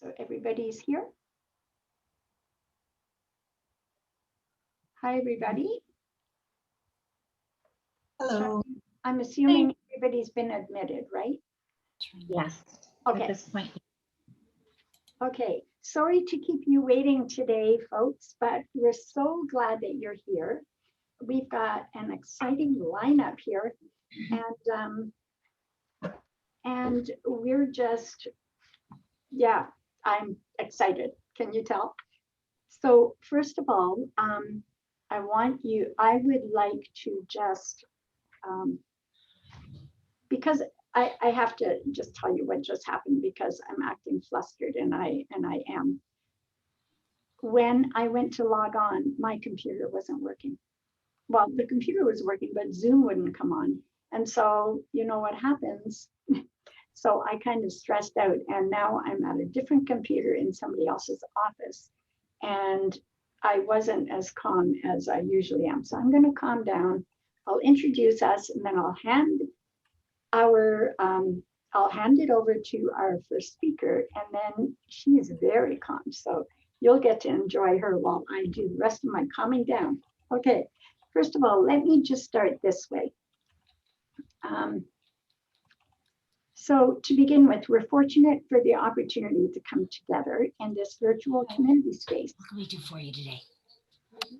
So everybody's here. Hi, everybody. Hello. I'm assuming everybody's been admitted, right? Yes. Okay. At this point. Okay. Sorry to keep you waiting today, folks, but we're so glad that you're here. We've got an exciting lineup here, and we're just, yeah, I'm excited. Can you tell? So first of all, I would like to just, because I have to just tell you what just happened because I'm acting flustered and I am. When I went to log on, my computer wasn't working. Well, the computer was working, but Zoom wouldn't come on. And so, you know what happens? So I kind of stressed out, and now I'm at a different computer in somebody else's office. And I wasn't as calm as I usually am. So I'm going to calm down. I'll introduce us, and then I'll hand it over to our first speaker, and then she is very calm. So you'll get to enjoy her while I do the rest of my calming down. Okay, first of all, let me just start this way. So to begin with, we're fortunate for the opportunity to come together in this virtual community space. What can we do for you today?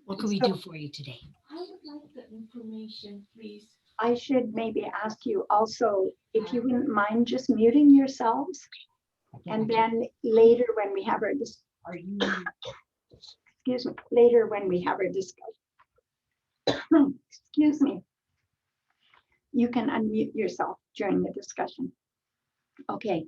What can we do for you today? I would like the information, please. I should maybe ask you also, if you wouldn't mind just muting yourselves. And then later when we have our later when we have our discussion, excuse me, you can unmute yourself during the discussion. Okay,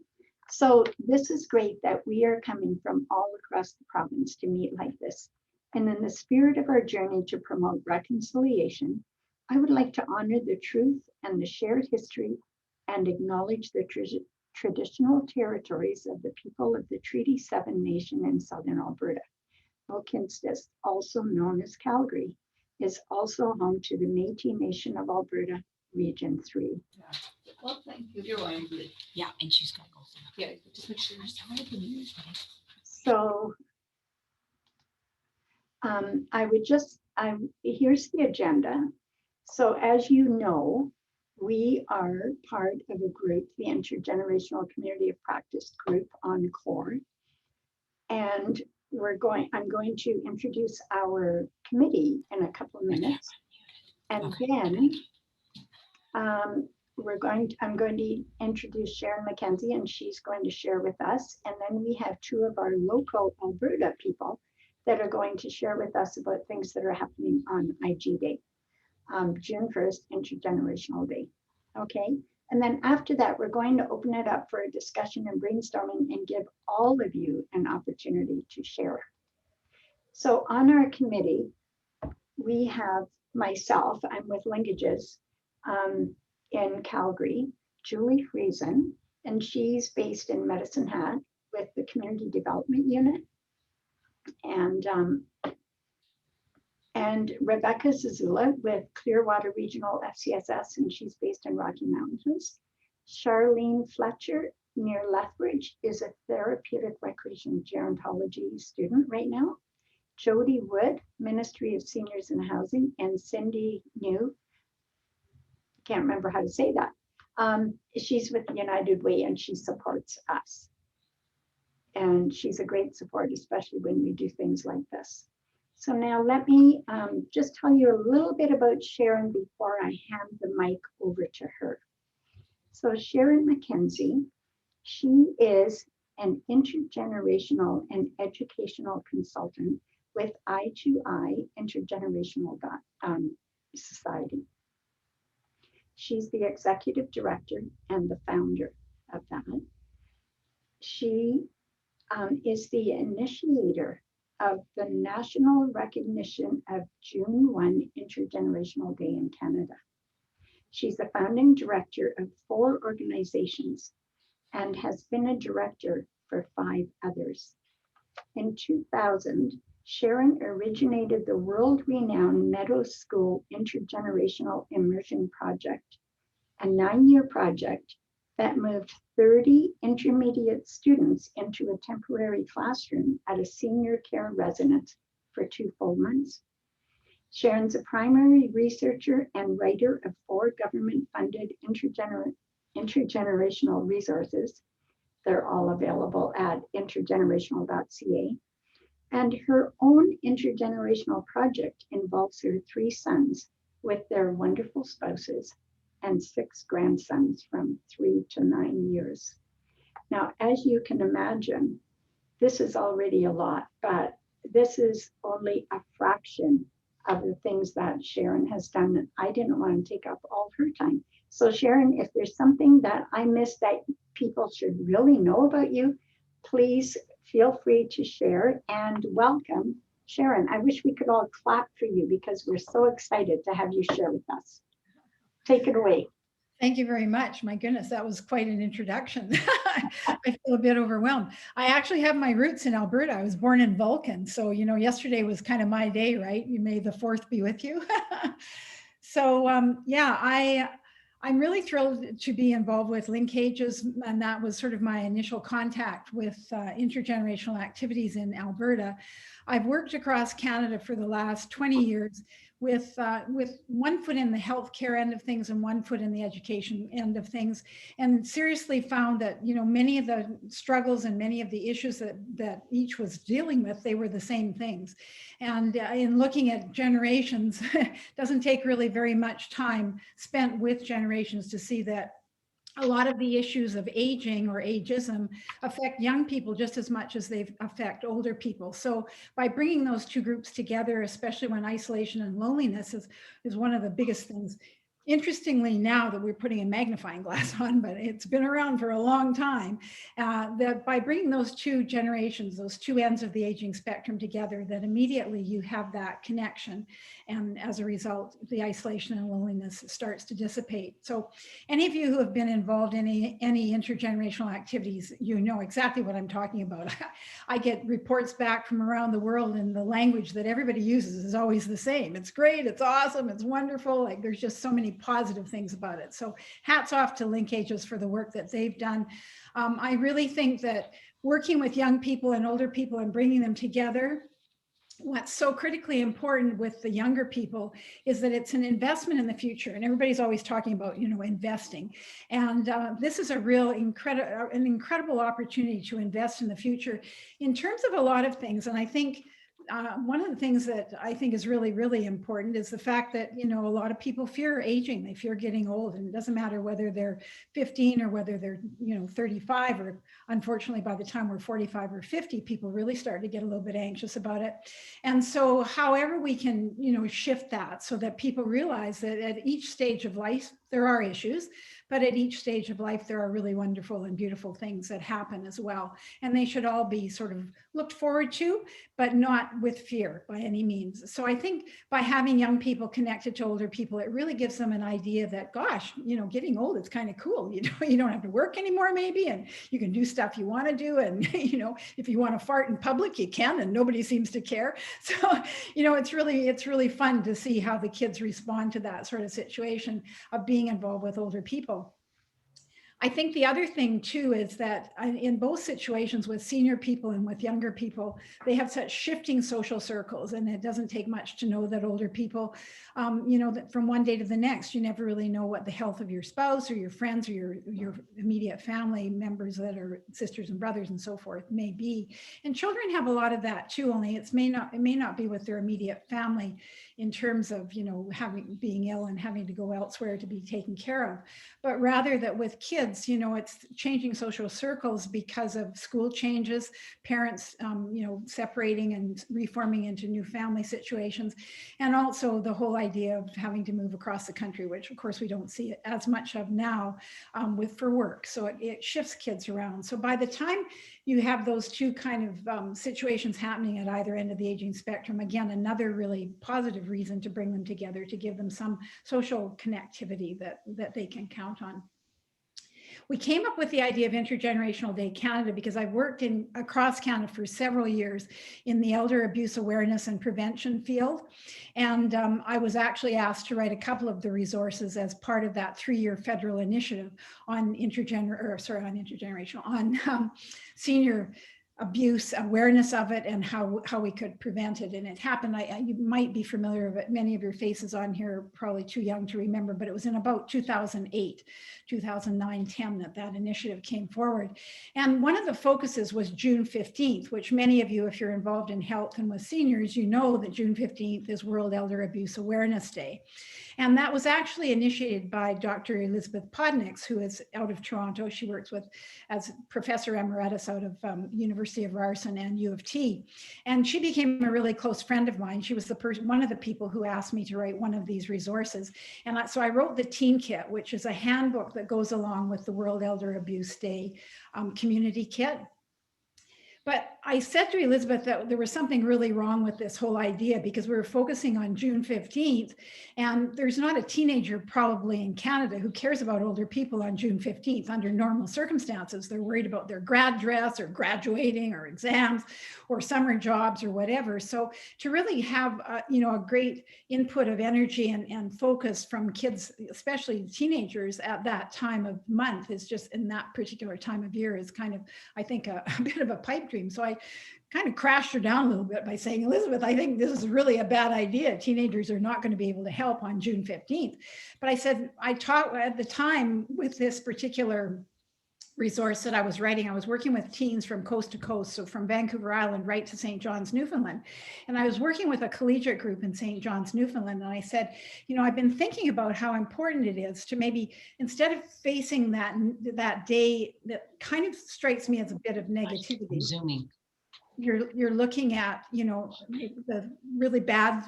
so this is great that we are coming from all across the province to meet like this. And in the spirit of our journey to promote reconciliation, I would like to honor the truth and the shared history and acknowledge the traditional territories of the people of the Treaty 7 Nation in Southern Alberta. Mohkinstsis, also known as Calgary, is also home to the Métis Nation of Alberta, Region 3. Yeah. Well, thank you. You're welcome. Yeah, and she's got to go. Yeah, just make sure you're So here's the agenda. So as you know, we are part of a group, the Intergenerational Community of Practice group on CORE. And I'm going to introduce our committee in a couple of minutes. And then I'm going to introduce Sharon McKenzie, and she's going to share with us. And then we have two of our local Alberta people that are going to share with us about things that are happening on IG Day, June 1st, Intergenerational Day. Okay. And then after that, we're going to open it up for a discussion and brainstorming and give all of you an opportunity to share. So on our committee, we have myself, I'm with Linkages in Calgary, Julie Friesen, and she's based in Medicine Hat with the Community Development Unit. And Rebecca Zezula with Clearwater Regional FCSS, and she's based in Rocky Mountains. Charlene Fletcher near Lethbridge is a therapeutic recreation gerontology student right now. Jody Wood, Ministry of Seniors and Housing, and Cindy New, can't remember how to say that. She's with United Way and she supports us. And she's a great support, especially when we do things like this. So now let me just tell you a little bit about Sharon before I hand the mic over to her. So Sharon McKenzie, she is an intergenerational and educational consultant with I2I Intergenerational Society. She's the executive director and the founder of that. She is the initiator of the national recognition of June 1 Intergenerational Day in Canada. She's the founding director of 4 organizations and has been a director for 5 others. In 2000, Sharon originated the world-renowned Meadows School Intergenerational Immersion Project, a 9-year project that moved 30 intermediate students into a temporary classroom at a senior care residence for 2 full months. Sharon's a primary researcher and writer of 4 government-funded intergenerational resources. They're all available at intergenerational.ca. And her own intergenerational project involves her 3 sons with their wonderful spouses and 6 grandsons from 3 to 9 years. Now, as you can imagine, this is already a lot, but this is only a fraction of the things that Sharon has done. And I didn't want to take up all her time. So Sharon, if there's something that I missed that people should really know about you, please feel free to share, and welcome. Sharon, I wish we could all clap for you because we're so excited to have you share with us. Take it away. Thank you very much. My goodness, that was quite an introduction. I feel a bit overwhelmed. I actually have my roots in Alberta. I was born in Vulcan. So, you know, yesterday was kind of my day, right? You may the 4th be with you. So, yeah, I'm really thrilled to be involved with Linkages, and that was sort of my initial contact with intergenerational activities in Alberta. I've worked across Canada for the last 20 years with one foot in the healthcare end of things and one foot in the education end of things, and seriously found that, you know, many of the struggles and many of the issues that each was dealing with, they were the same things. And in looking at generations, doesn't take really very much time spent with generations to see that a lot of the issues of aging or ageism affect young people just as much as they affect older people. So by bringing those 2 groups together, especially when isolation and loneliness is one of the biggest things. Interestingly, now that we're putting a magnifying glass on, but it's been around for a long time, that by bringing those 2 generations, those 2 ends of the aging spectrum together, that immediately you have that connection. And as a result, the isolation and loneliness starts to dissipate. So any of you who have been involved in any intergenerational activities, you know exactly what I'm talking about. I get reports back from around the world, and the language that everybody uses is always the same. It's great, it's awesome, it's wonderful. Like, there's just so many positive things about it. So hats off to Linkages for the work that they've done. I really think that working with young people and older people and bringing them together, what's so critically important with the younger people is that it's an investment in the future. And everybody's always talking about, you know, investing. And this is a real incredible opportunity to invest in the future in terms of a lot of things. And I think one of the things that I think is really, really important is the fact that, you know, a lot of people fear aging. They fear getting old, and it doesn't matter whether they're 15 or whether they're, you know, 35, or unfortunately, by the time we're 45 or 50, people really start to get a little bit anxious about it. And so however we can, you know, shift that so that people realize that at each stage of life, there are issues, but at each stage of life, there are really wonderful and beautiful things that happen as well. And they should all be sort of looked forward to, but not with fear by any means. So I think by having young people connected to older people, it really gives them an idea that, gosh, you know, getting old, it's kind of cool. You know, you don't have to work anymore maybe, and you can do stuff you want to do. And, you know, if you want to fart in public, you can, and nobody seems to care. So, you know, it's really fun to see how the kids respond to that sort of situation of being involved with older people. I think the other thing too is that in both situations with senior people and with younger people, they have such shifting social circles, and it doesn't take much to know that older people, you know, that from one day to the next, you never really know what the health of your spouse or your friends or your immediate family members that are sisters and brothers and so forth may be. And children have a lot of that too, only it may not be with their immediate family in terms of, you know, being ill and having to go elsewhere to be taken care of, but rather that with kids, you know, it's changing social circles because of school changes, parents, you know, separating and reforming into new family situations, and also the whole idea of having to move across the country, which of course we don't see it as much of now for work. So it shifts kids around. So by the time you have those 2 kind of situations happening at either end of the aging spectrum, again, another really positive reason to bring them together, to give them some social connectivity that they can count on. we came up with the idea of Intergenerational Day Canada because I've worked across Canada for several years in the elder abuse awareness and prevention field. And I was actually asked to write a couple of the resources as part of that 3-year federal initiative on senior abuse, awareness of it, and how we could prevent it. And it happened, you might be familiar with it, many of your faces on here are probably too young to remember, but it was in about 2008, 2009, 10 that initiative came forward. And one of the focuses was June 15th, which many of you, if you're involved in health and with seniors, you know that June 15th is World Elder Abuse Awareness Day. And that was actually initiated by Dr. Elizabeth Podniks, who is out of Toronto. She works as Professor Emeritus out of University of Ryerson and U of T. And she became a really close friend of mine. She was one of the people who asked me to write one of these resources. And so I wrote the Teen Kit, which is a handbook that goes along with the World Elder Abuse Day community kit. But I said to Elizabeth that there was something really wrong with this whole idea because we were focusing on June 15th, and there's not a teenager probably in Canada who cares about older people on June 15th under normal circumstances. They're worried about their grad dress or graduating or exams or summer jobs or whatever. So to really have a great input of energy and focus from kids, especially teenagers at that time of month, is just in that particular time of year is kind of, I think, a bit of a pipe dream. So I kind of crashed her down a little bit by saying, Elizabeth, I think this is really a bad idea. Teenagers are not going to be able to help on June 15th. But I said, I taught at the time with this particular resource that I was writing, I was working with teens from coast to coast. So from Vancouver Island right to St. John's, Newfoundland. And I was working with a collegiate group in St. John's, Newfoundland. And I said, I've been thinking about how important it is to maybe, instead of facing that day that kind of strikes me as a bit of negativity. Zooming. You're looking at, the really bad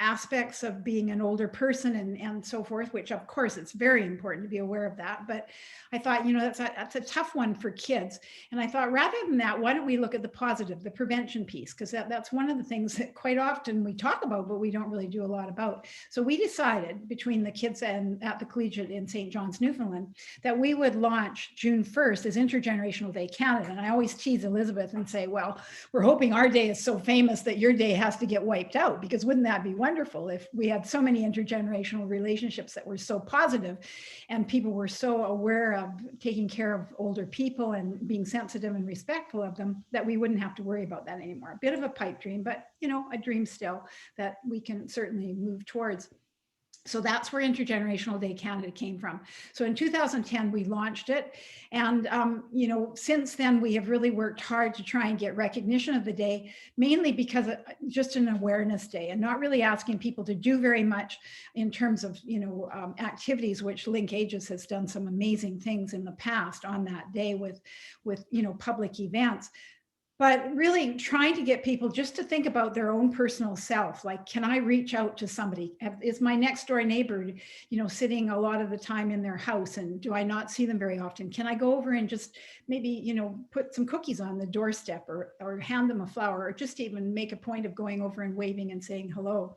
aspects of being an older person and so forth, which of course it's very important to be aware of that. But I thought, that's a tough one for kids. And I thought, rather than that, why don't we look at the positive, the prevention piece? Because that's one of the things that quite often we talk about, but we don't really do a lot about. So we decided between the kids and at the collegiate in St. John's, Newfoundland, that we would launch June 1st as Intergenerational Day Canada. And I always tease Elizabeth and say, well, we're hoping our day is so famous that your day has to get wiped out, because wouldn't that be wonderful if we had so many intergenerational relationships that were so positive and people were so aware of taking care of older people and being sensitive and respectful of them, that we wouldn't have to worry about that anymore. A bit of a pipe dream, but a dream still that we can certainly move towards. So that's where Intergenerational Day Canada came from. So in 2010, we launched it. And, since then, we have really worked hard to try and get recognition of the day, mainly because just an awareness day and not really asking people to do very much in terms of, activities, which Linkages has done some amazing things in the past on that day with public events. But really trying to get people just to think about their own personal self. Like, can I reach out to somebody? Is my next door neighbor, sitting a lot of the time in their house, and do I not see them very often? Can I go over and just maybe, put some cookies on the doorstep or hand them a flower, or just even make a point of going over and waving and saying hello?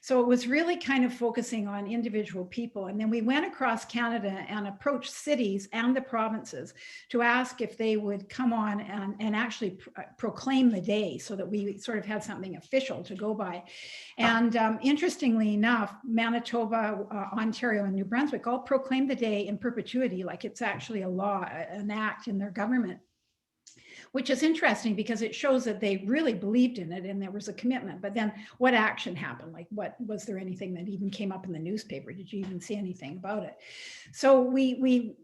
So it was really kind of focusing on individual people. And then we went across Canada and approached cities and the provinces to ask if they would come on and actually proclaim the day, so that we sort of had something official to go by. And interestingly enough, Manitoba, Ontario, and New Brunswick all proclaimed the day in perpetuity, like it's actually a law, an act in their government, which is interesting because it shows that they really believed in it and there was a commitment. But then what action happened? Like, was there anything that even came up in the newspaper? Did you even see anything about it? So we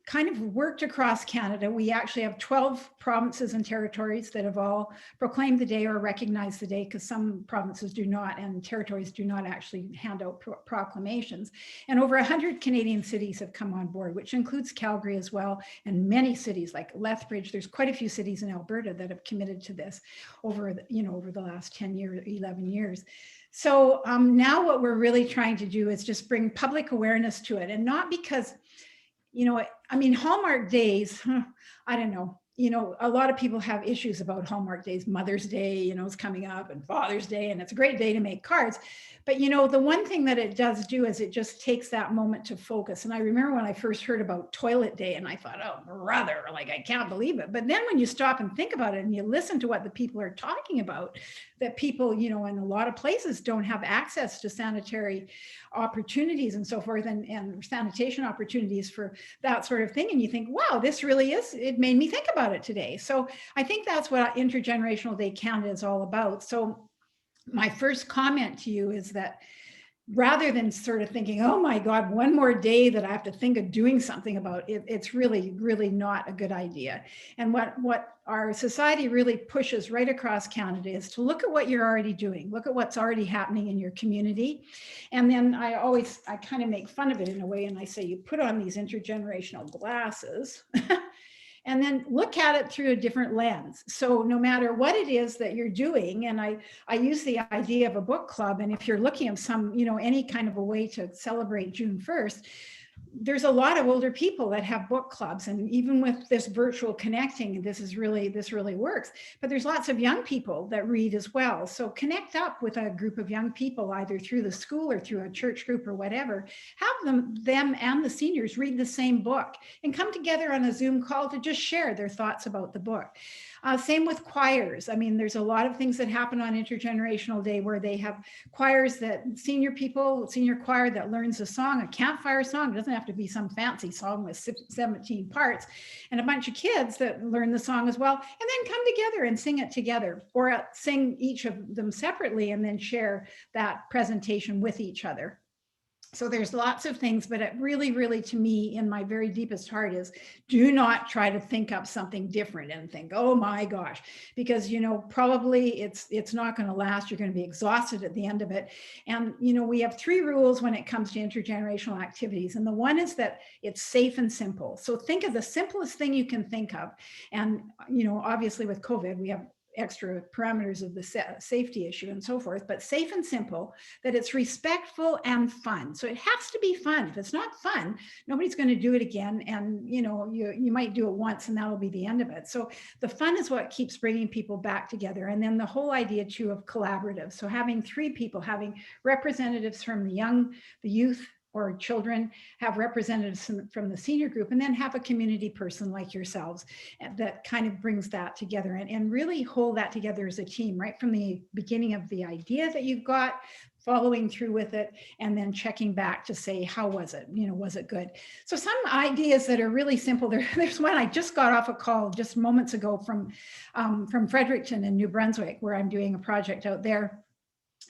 kind of worked across Canada. We actually have 12 provinces and territories that have all proclaimed the day or recognized the day, because some provinces do not and territories do not actually hand out proclamations. And over 100 Canadian cities have come on board, which includes Calgary as well, and many cities like Lethbridge. There's quite a few cities in Alberta that have committed to this over the last 10 years, 11 years. So now what we're really trying to do is just bring public awareness to it, and not because I mean, Hallmark days, I don't know. You know, a lot of people have issues about Hallmark days. Mother's Day, you know, is coming up, and Father's Day, and it's a great day to make cards. But, you know, the one thing that it does do is it just takes that moment to focus. And I remember when I first heard about Toilet Day, and I thought, oh, brother, like, I can't believe it. But then when you stop and think about it and you listen to what the people are talking about, that people, you know, in a lot of places don't have access to sanitary opportunities and so forth, and sanitation opportunities for that sort of thing. And you think, wow, this really is, it made me think about it today. So I think that's what Intergenerational Day Canada is all about. So my first comment to you is that rather than sort of thinking, oh my God, one more day that I have to think of doing something about it, it's really, really not a good idea. And what our society really pushes right across Canada is to look at what you're already doing, look at what's already happening in your community. And then I kind of make fun of it in a way, and I say, you put on these intergenerational glasses and then look at it through a different lens. So no matter what it is that you're doing, and I use the idea of a book club, and if you're looking at some, you know, any kind of a way to celebrate June 1st, there's a lot of older people that have book clubs, and even with this virtual connecting, this really works. But there's lots of young people that read as well. So connect up with a group of young people, either through the school or through a church group or whatever. Have them and the seniors read the same book and come together on a Zoom call to just share their thoughts about the book. Same with choirs. I mean, there's a lot of things that happen on Intergenerational Day where they have choirs that senior choir that learns a song, a campfire song. It doesn't have to be some fancy song with 17 parts, and a bunch of kids that learn the song as well, and then come together and sing it together, or sing each of them separately and then share that presentation with each other. So there's lots of things, but it really, really, to me, in my very deepest heart, is do not try to think up something different and think, oh my gosh, because, you know, probably it's not going to last. You're going to be exhausted at the end of it. And, you know, we have 3 rules when it comes to intergenerational activities. And the one is that it's safe and simple. So think of the simplest thing you can think of. And, you know, obviously with COVID, we have extra parameters of the safety issue and so forth, but safe and simple, that it's respectful and fun. So it has to be fun. If it's not fun, nobody's going to do it again. And, you know, you might do it once and that'll be the end of it. So the fun is what keeps bringing people back together. And then the whole idea too of collaborative. So having 3 people, having representatives from the youth, or children, have representatives from the senior group, and then have a community person like yourselves that kind of brings that together and really hold that together as a team right from the beginning of the idea that you've got, following through with it, and then checking back to say, how was it? You know, was it good? So some ideas that are really simple. There's one I just got off a call just moments ago from Fredericton in New Brunswick, where I'm doing a project out there.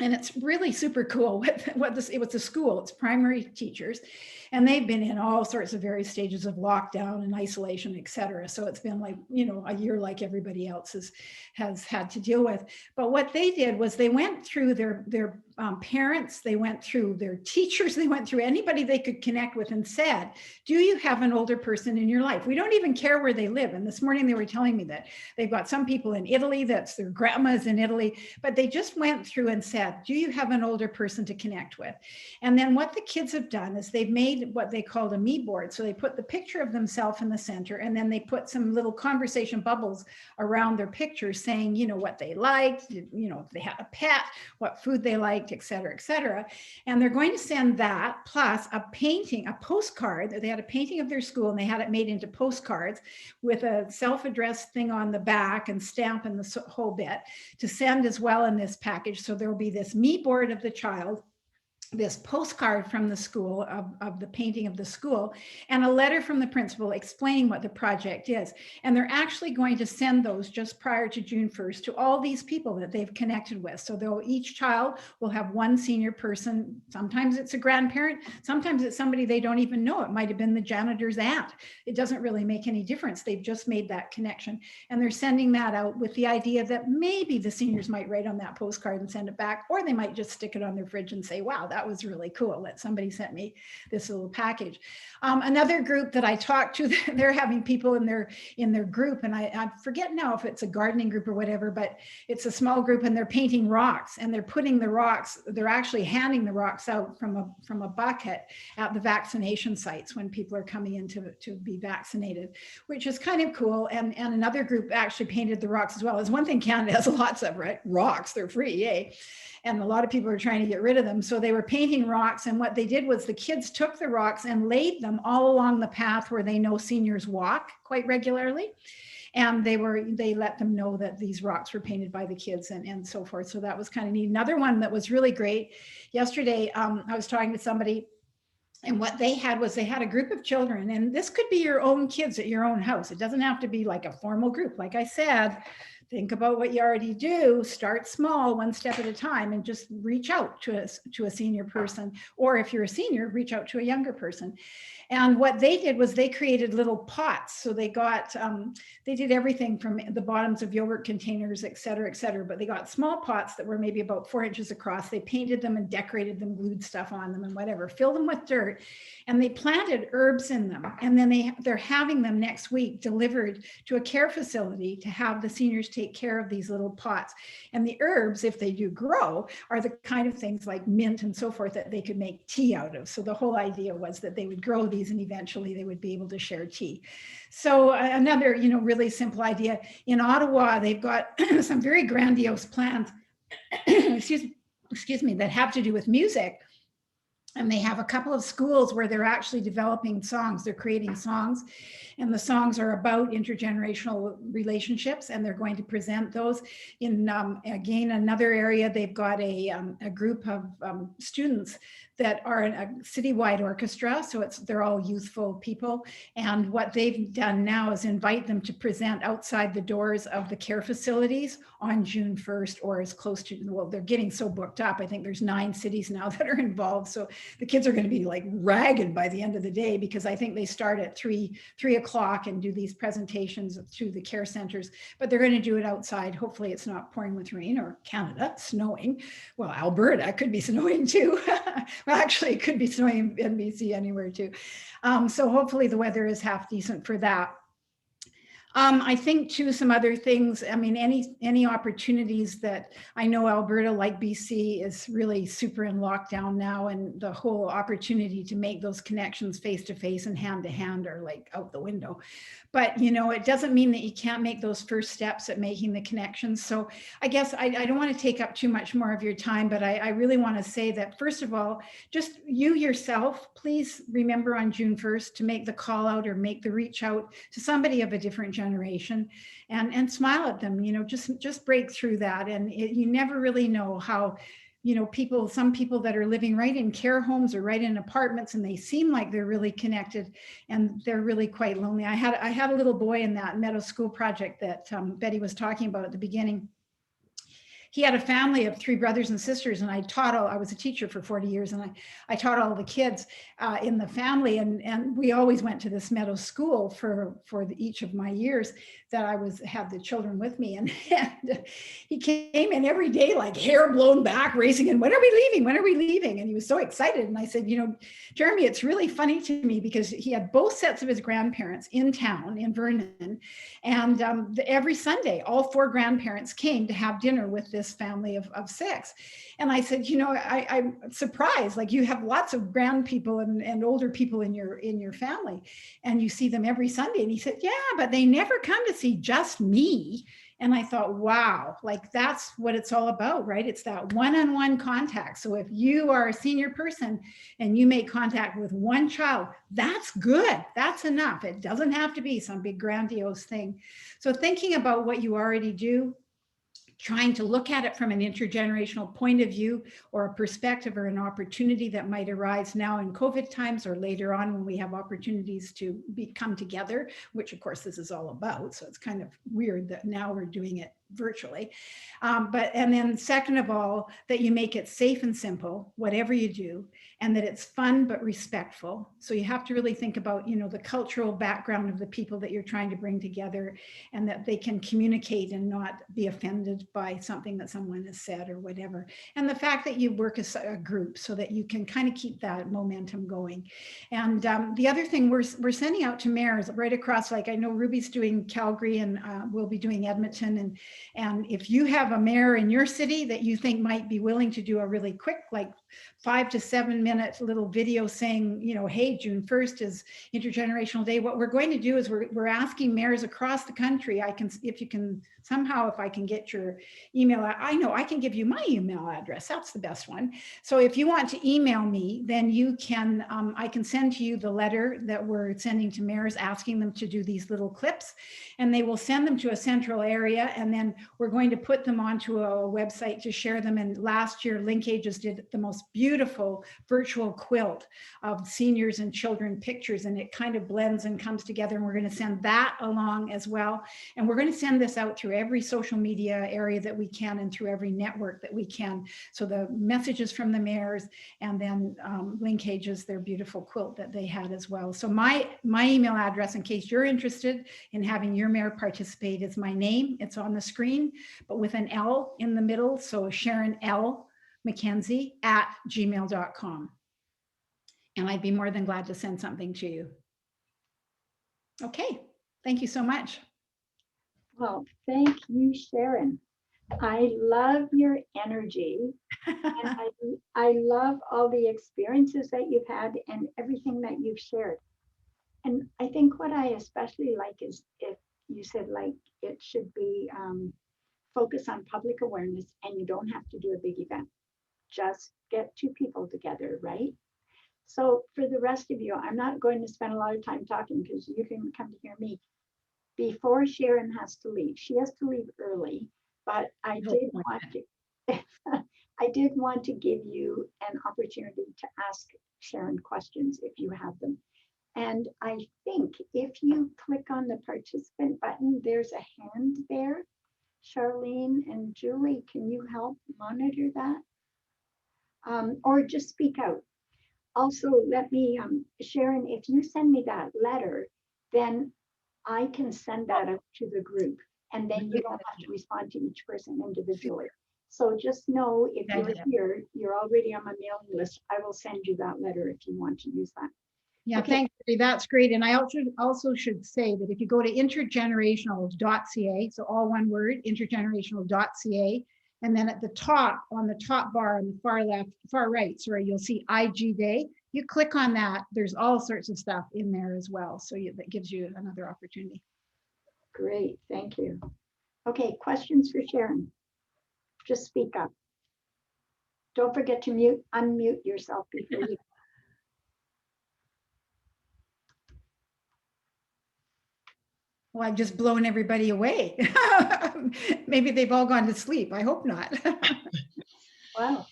And it's really super cool. It was a school, it's primary teachers, and they've been in all sorts of various stages of lockdown and isolation, et cetera. So it's been like, you know, a year like everybody else has had to deal with. But what they did was they went through their parents, they went through their teachers, they went through anybody they could connect with and said, do you have an older person in your life? We don't even care where they live. And this morning they were telling me that they've got some people in Italy, that's their grandma's in Italy, but they just went through and said, do you have an older person to connect with? And then what the kids have done is they've made what they called a me board. So they put the picture of themselves in the center, and then they put some little conversation bubbles around their picture saying, you know, what they liked, you know, if they had a pet, what food they liked, et cetera, et cetera. And they're going to send that plus a painting, a postcard. They had a painting of their school and they had it made into postcards with a self-addressed thing on the back and stamp and the whole bit to send as well in this package. So there will be this me board of the child, this postcard from the school of the painting of the school, and a letter from the principal explaining what the project is. And they're actually going to send those just prior to June 1st to all these people that they've connected with. So each child will have one senior person. Sometimes it's a grandparent, sometimes it's somebody they don't even know. It might have been the janitor's aunt. It doesn't really make any difference. They've just made that connection. And they're sending that out with the idea that maybe the seniors might write on that postcard and send it back, or they might just stick it on their fridge and say, wow, that that was really cool that somebody sent me this little package. Another group that I talked to, they're having people in their group, and I forget now if it's a gardening group or whatever, but it's a small group, and they're painting rocks, and they're putting the rocks, they're actually handing the rocks out from a bucket at the vaccination sites when people are coming in to be vaccinated, which is kind of cool. And another group actually painted the rocks as well. As one thing, Canada has lots of, right, rocks, they're free, yay. And a lot of people are trying to get rid of them. So they were painting rocks, and what they did was the kids took the rocks and laid them all along the path where they know seniors walk quite regularly. And they let them know that these rocks were painted by the kids and so forth. So that was kind of neat. Another one that was really great, yesterday, I was talking to somebody, and what they had was they had a group of children, and this could be your own kids at your own house. It doesn't have to be like a formal group. Like I said, think about what you already do, start small, one step at a time, and just reach out to a senior person. Or if you're a senior, reach out to a younger person. And what they did was they created little pots. So they got, they did everything from the bottoms of yogurt containers, et cetera, but they got small pots that were maybe about 4 inches across. They painted them and decorated them, glued stuff on them and whatever, filled them with dirt, and they planted herbs in them. And then they're having them next week delivered to a care facility to have the seniors take care of these little pots. And the herbs, if they do grow, are the kind of things like mint and so forth that they could make tea out of. So the whole idea was that they would grow these and eventually they would be able to share tea. So another, really simple idea. In Ottawa, they've got some very grandiose plans, excuse me, that have to do with music. And they have a couple of schools where they're actually developing songs. They're creating songs, and the songs are about intergenerational relationships, and they're going to present those. In, again, another area, they've got a group of students that are in a citywide orchestra. So they're all youthful people. And what they've done now is invite them to present outside the doors of the care facilities on June 1st, or as close to, well, they're getting so booked up. I think there's 9 cities now that are involved. So the kids are going to be like ragged by the end of the day, because I think they start at 3 o'clock and do these presentations to the care centers, but they're going to do it outside. Hopefully it's not pouring with rain, or Canada snowing. Well, Alberta could be snowing too. Well, actually it could be snowing in BC anywhere too. So hopefully the weather is half decent for that. I think too, some other things, I mean, any opportunities that I know Alberta, like BC, is really super in lockdown now, and the whole opportunity to make those connections face to face and hand to hand are like out the window. But, it doesn't mean that you can't make those first steps at making the connections. So I guess I don't want to take up too much more of your time, but I really want to say that, first of all, just you yourself, please remember on June 1st to make the call out or make the reach out to somebody of a different generation, and smile at them, just break through that. And you never really know how, some people that are living right in care homes or right in apartments, and they seem like they're really connected, and they're really quite lonely. I had a little boy in that Meadow School project that Betty was talking about at the beginning. He had a family of 3 brothers and sisters, and I was a teacher for 40 years, and I taught all the kids in the family, and we always went to this Meadow School for each of my years that I had the children with me, and he came in every day like hair blown back, racing, and when are we leaving? When are we leaving? And he was so excited, and I said, Jeremy, it's really funny to me because he had both sets of his grandparents in town in Vernon, and every Sunday, all 4 grandparents came to have dinner with this family of 6. And I said, I'm surprised, like you have lots of grand people and older people in your family, and you see them every Sunday. And he said, yeah, but they never come to see just me. And I thought, wow, like that's what it's all about, right? It's that one-on-one contact. So if you are a senior person and you make contact with one child, that's good. That's enough. It doesn't have to be some big grandiose thing. So thinking about what you already do, trying to look at it from an intergenerational point of view, or a perspective or an opportunity that might arise now in COVID times or later on when we have opportunities to come together, which of course this is all about. So it's kind of weird that now we're doing it virtually. And then second of all, that you make it safe and simple, whatever you do, and that it's fun but respectful. So you have to really think about, the cultural background of the people that you're trying to bring together, and that they can communicate and not be offended by something that someone has said or whatever. And the fact that you work as a group so that you can kind of keep that momentum going. And the other thing, we're sending out to mayors right across, like I know Ruby's doing Calgary, and we'll be doing Edmonton. And if you have a mayor in your city that you think might be willing to do a really quick, like 5 to 7 minute little video saying, hey, June 1st is Intergenerational Day. What we're going to do is we're asking mayors across the country, if I can get your email, I know I can give you my email address. That's the best one. So if you want to email me, then you can, I can send to you the letter that we're sending to mayors, asking them to do these little clips, and they will send them to a central area. And then we're going to put them onto a website to share them. And last year, Linkages did the most beautiful virtual quilt of seniors and children pictures, and it kind of blends and comes together. And we're going to send that along as well. And we're going to send this out through every social media area that we can, and through every network that we can. So the messages from the mayors, and then Linkages, their beautiful quilt that they had as well. So my email address, in case you're interested in having your mayor participate, is my name. It's on the screen, but with an L in the middle. So Sharon L. McKenzie @gmail.com. And I'd be more than glad to send something to you. Okay, thank you so much. Well, thank you, Sharon. I love your energy, and I love all the experiences that you've had and everything that you've shared. And I think what I especially like is if you said like it should be focus on public awareness, and you don't have to do a big event. Just get 2 people together, right? So for the rest of you, I'm not going to spend a lot of time talking because you can come to hear me. Before Sharon has to leave, she has to leave early, but I did want to give you an opportunity to ask Sharon questions if you have them. And I think if you click on the participant button, there's a hand there. Charlene and Julie, can you help monitor that? Or just speak out. Also, let me, Sharon, if you send me that letter, then I can send that out to the group, and then you don't have to respond to each person individually. So just know if you're here, you're already on my mailing list. I will send you that letter if you want to use that. Yeah, Okay. thanks. That's great. And I also should say that if you go to intergenerational.ca, so all one word, intergenerational.ca, and then at the top, on the top bar on the far right, you'll see IG Day. You click on that, there's all sorts of stuff in there as well. So that gives you another opportunity. Great, thank you. Okay, questions for Sharon? Just speak up. Don't forget to unmute yourself before you. Well, I've just blown everybody away. Maybe they've all gone to sleep. I hope not. Wow.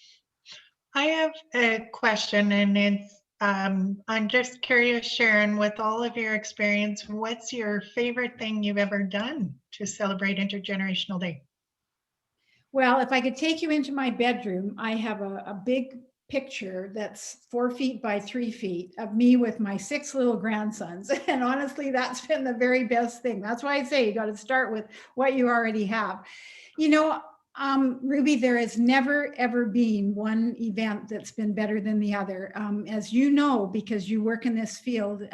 I have a question, and it's I'm just curious, Sharon, with all of your experience, what's your favorite thing you've ever done to celebrate Intergenerational Day? Well, if I could take you into my bedroom, I have a big picture that's 4 feet by 3 feet of me with my 6 little grandsons. And honestly, that's been the very best thing. That's why I say you got to start with what you already have. Ruby, there has never, ever been one event that's been better than the other. As you know, because you work in this field,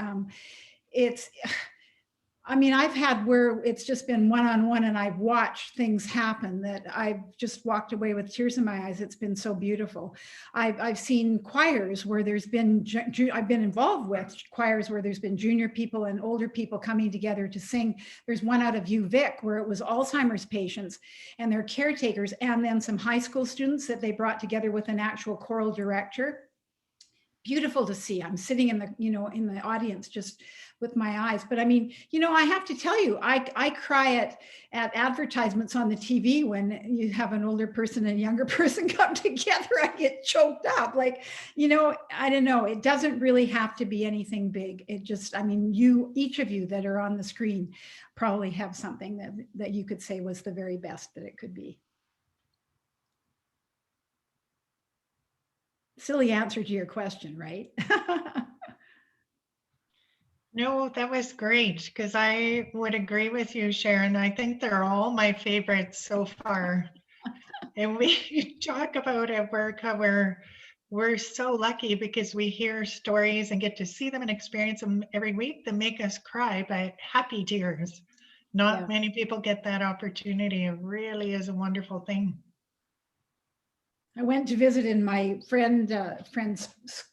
I've had where it's just been one-on-one, and I've watched things happen that I've just walked away with tears in my eyes. It's been so beautiful. I've seen choirs where there's been, I've been involved with choirs where there's been junior people and older people coming together to sing. There's one out of UVic where it was Alzheimer's patients and their caretakers, and then some high school students that they brought together with an actual choral director. beautiful to see. I'm sitting in the, in the audience just with my eyes. But I mean, I have to tell you, I cry at advertisements on the TV when you have an older person and a younger person come together. I get choked up. Like, I don't know. It doesn't really have to be anything big. It just, I mean, each of you that are on the screen probably have something that you could say was the very best that it could be. Silly answer to your question, right? No, that was great because I would agree with you, Sharon. I think they're all my favorites so far. And we talk about at work how we're so lucky because we hear stories and get to see them and experience them every week that make us cry, but happy tears. Not many people get that opportunity. It really is a wonderful thing. I went to visit in my friend's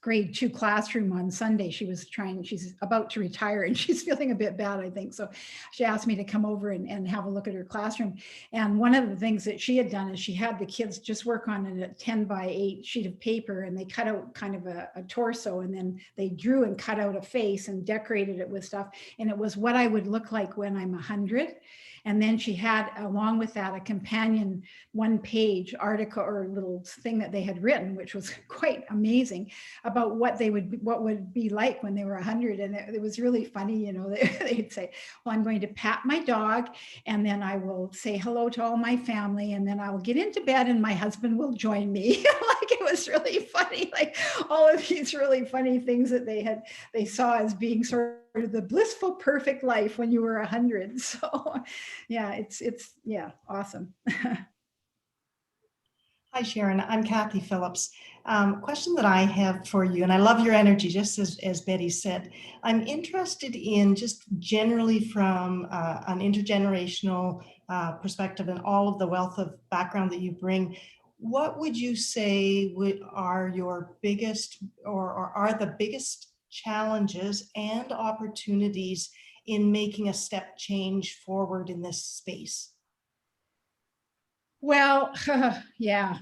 grade 2 classroom on Sunday. She's about to retire and she's feeling a bit bad, I think. So she asked me to come over and have a look at her classroom. And one of the things that she had done is she had the kids just work on a 10x8 sheet of paper, and they cut out kind of a torso, and then they drew and cut out a face and decorated it with stuff. And it was what I would look like when I'm 100. And then she had, along with that, a companion 1-page article or little thing that they had written, which was quite amazing, about what would be like when they were 100. And it was really funny, they'd say, well, I'm going to pat my dog, and then I will say hello to all my family, and then I will get into bed and my husband will join me. Like, it was really funny, like all of these really funny things that they saw as being sort of the blissful, perfect life when you were 100. So yeah, it's awesome. Hi, Sharon. I'm Kathy Phillips. Question that I have for you, and I love your energy, just as Betty said. I'm interested in just generally from an intergenerational perspective and all of the wealth of background that you bring. What would you say are your biggest or are the biggest challenges and opportunities in making a step change forward in this space? Well, yeah,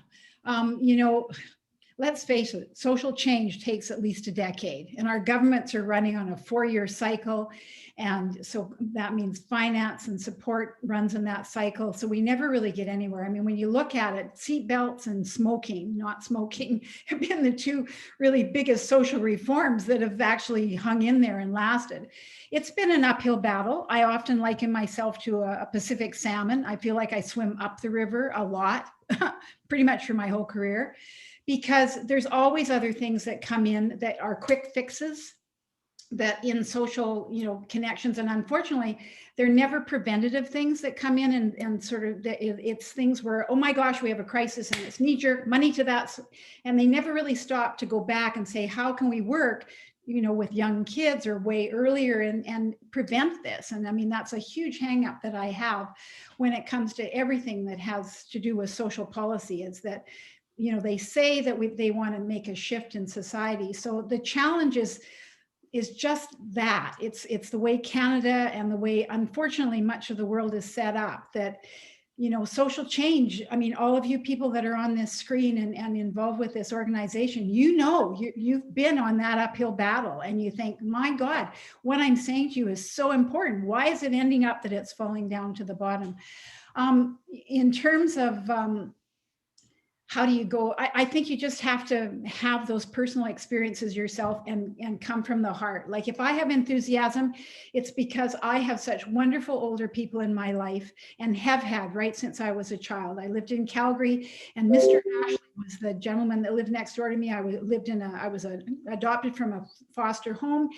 let's face it, social change takes at least a decade, and our governments are running on a 4-year cycle. And so that means finance and support runs in that cycle. So we never really get anywhere. I mean, when you look at it, seatbelts and smoking, not smoking, have been the 2 really biggest social reforms that have actually hung in there and lasted. It's been an uphill battle. I often liken myself to a Pacific salmon. I feel like I swim up the river a lot, pretty much for my whole career, because there's always other things that come in that are quick fixes that in social, connections. And unfortunately, they're never preventative things that come in and sort of, it's things where, oh my gosh, we have a crisis and it's knee jerk money to that. And they never really stop to go back and say, how can we work, with young kids or way earlier and prevent this? And I mean, that's a huge hang up that I have when it comes to everything that has to do with social policy, is that, they say that they want to make a shift in society. So the challenge is just that it's the way Canada and the way, unfortunately, much of the world is set up, that, social change. I mean, all of you people that are on this screen and involved with this organization, you've been on that uphill battle, and you think, my God, what I'm saying to you is so important. Why is it ending up that it's falling down to the bottom? In terms of, how do you go? I think you just have to have those personal experiences yourself and come from the heart. Like, if I have enthusiasm, it's because I have such wonderful older people in my life and have had right since I was a child. I lived in Calgary, and Mr. Ashley was the gentleman that lived next door to me. I was adopted from a foster home,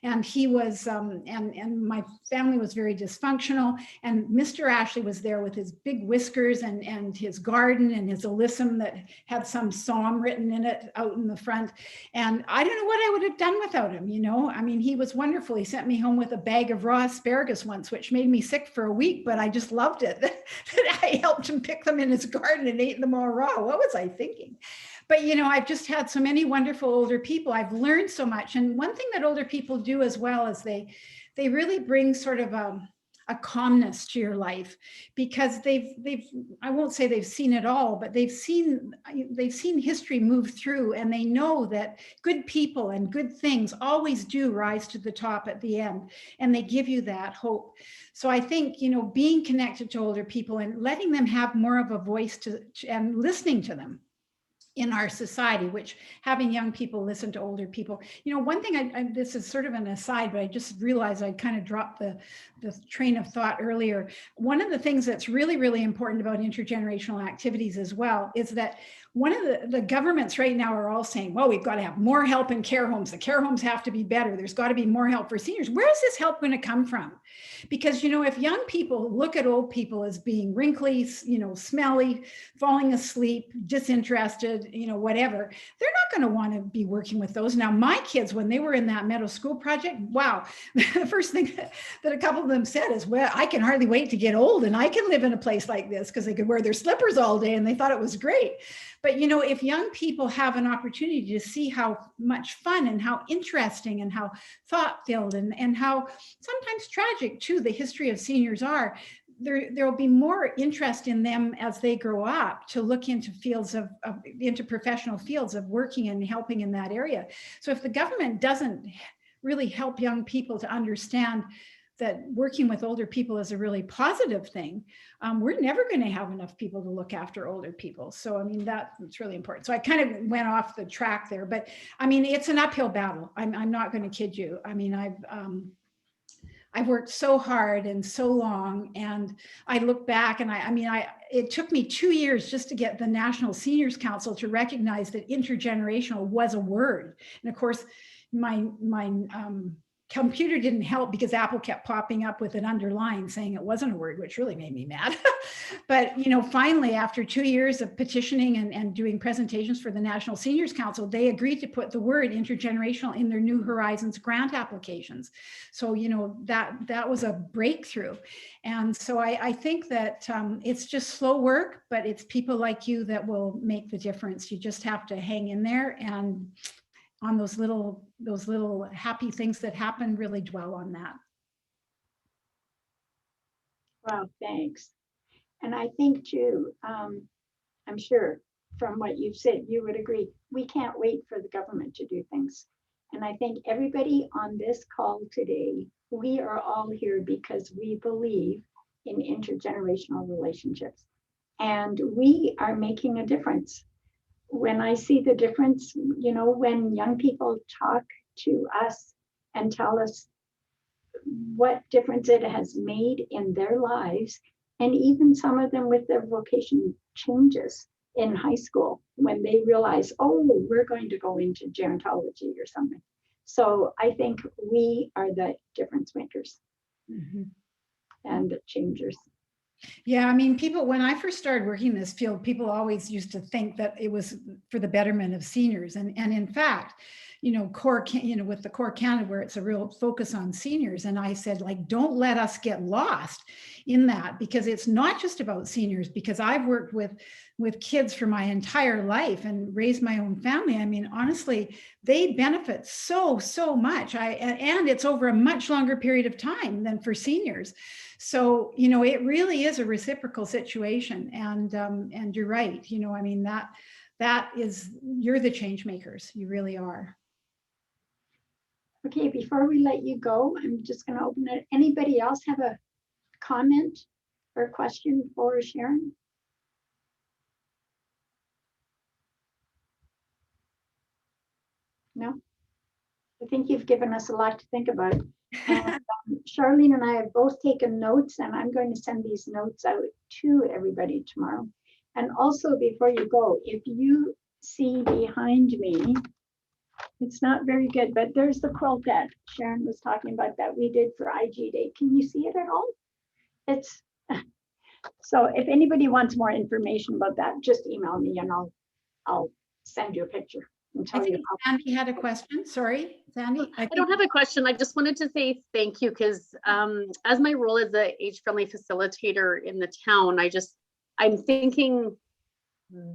and he was, and my family was very dysfunctional. And Mr. Ashley was there with his big whiskers and his garden and his alyssum that had some psalm written in it out in the front. And I don't know what I would have done without him, I mean, he was wonderful. He sent me home with a bag of raw asparagus once, which made me sick for a week, but I just loved it. That I helped him pick them in his garden and ate them all raw. What was I thinking? But, I've just had so many wonderful older people. I've learned so much. And one thing that older people do as well is they really bring sort of a calmness to your life, because I won't say they've seen it all, but they've seen history move through, and they know that good people and good things always do rise to the top at the end, and they give you that hope. So I think, you know, being connected to older people and letting them have more of a voice and listening to them in our society, which having young people listen to older people. You know, one thing, this is sort of an aside, but I just realized I kind of dropped the train of thought earlier. One of the things that's really, really important about intergenerational activities as well is that one of the governments right now are all saying, well, we've got to have more help in care homes. The care homes have to be better. There's got to be more help for seniors. Where is this help going to come from? Because, you know, if young people look at old people as being wrinkly, you know, smelly, falling asleep, disinterested, you know, whatever, they're not going to want to be working with those. Now, my kids, when they were in that Meadow School project, wow, the first thing that a couple of them said is, well, I can hardly wait to get old and I can live in a place like this, because they could wear their slippers all day and they thought it was great. But, you know, if young people have an opportunity to see how much fun and how interesting and how thought-filled and how sometimes tragic too the history of seniors are, there will be more interest in them as they grow up to look into fields into professional fields of working and helping in that area. So if the government doesn't really help young people to understand that working with older people is a really positive thing, we're never going to have enough people to look after older people. So, I mean, that's really important. So I kind of went off the track there, but I mean, it's an uphill battle. I'm not going to kid you. I mean, I've worked so hard and so long, and I look back and it took me 2 years just to get the National Seniors Council to recognize that intergenerational was a word. And of course, my computer didn't help, because Apple kept popping up with an underline saying it wasn't a word, which really made me mad. But, you know, finally, after 2 years of petitioning and doing presentations for the National Seniors Council, they agreed to put the word intergenerational in their New Horizons grant applications. So, you know, that was a breakthrough. And so I think that it's just slow work, but it's people like you that will make the difference. You just have to hang in there, and on those little happy things that happen, really dwell on that. Wow, thanks. And I think too, I'm sure from what you've said, you would agree, we can't wait for the government to do things. And I think everybody on this call today, we are all here because we believe in intergenerational relationships, and we are making a difference. When I see the difference, you know, when young people talk to us and tell us what difference it has made in their lives, and even some of them with their vocation changes in high school when they realize, oh, we're going to go into gerontology or something. So I think we are the difference makers and the changers. Yeah, I mean, people, when I first started working in this field, people always used to think that it was for the betterment of seniors. And in fact, you know, with the Core Canada, where it's a real focus on seniors. And I said, like, don't let us get lost in that, because it's not just about seniors, because I've worked with kids for my entire life and raised my own family. I mean, honestly, they benefit so much. And it's over a much longer period of time than for seniors. So, you know, it really is a reciprocal situation. And you're right. You know, I mean, you're the change makers. You really are. Okay, before we let you go, I'm just going to open it. Anybody else have a comment or question for Sharon? No? I think you've given us a lot to think about. And Charlene and I have both taken notes, and I'm going to send these notes out to everybody tomorrow. And also, before you go, if you see behind me, it's not very good, but there's the quilt that Sharon was talking about that we did for IG Day. Can you see it at all? It's so if anybody wants more information about that, just email me and I'll send you a picture and tell you. Sandy had a question. Sorry, Sandy. I don't have a question. I just wanted to say thank you, because as my role as an age-friendly facilitator in the town, I'm thinking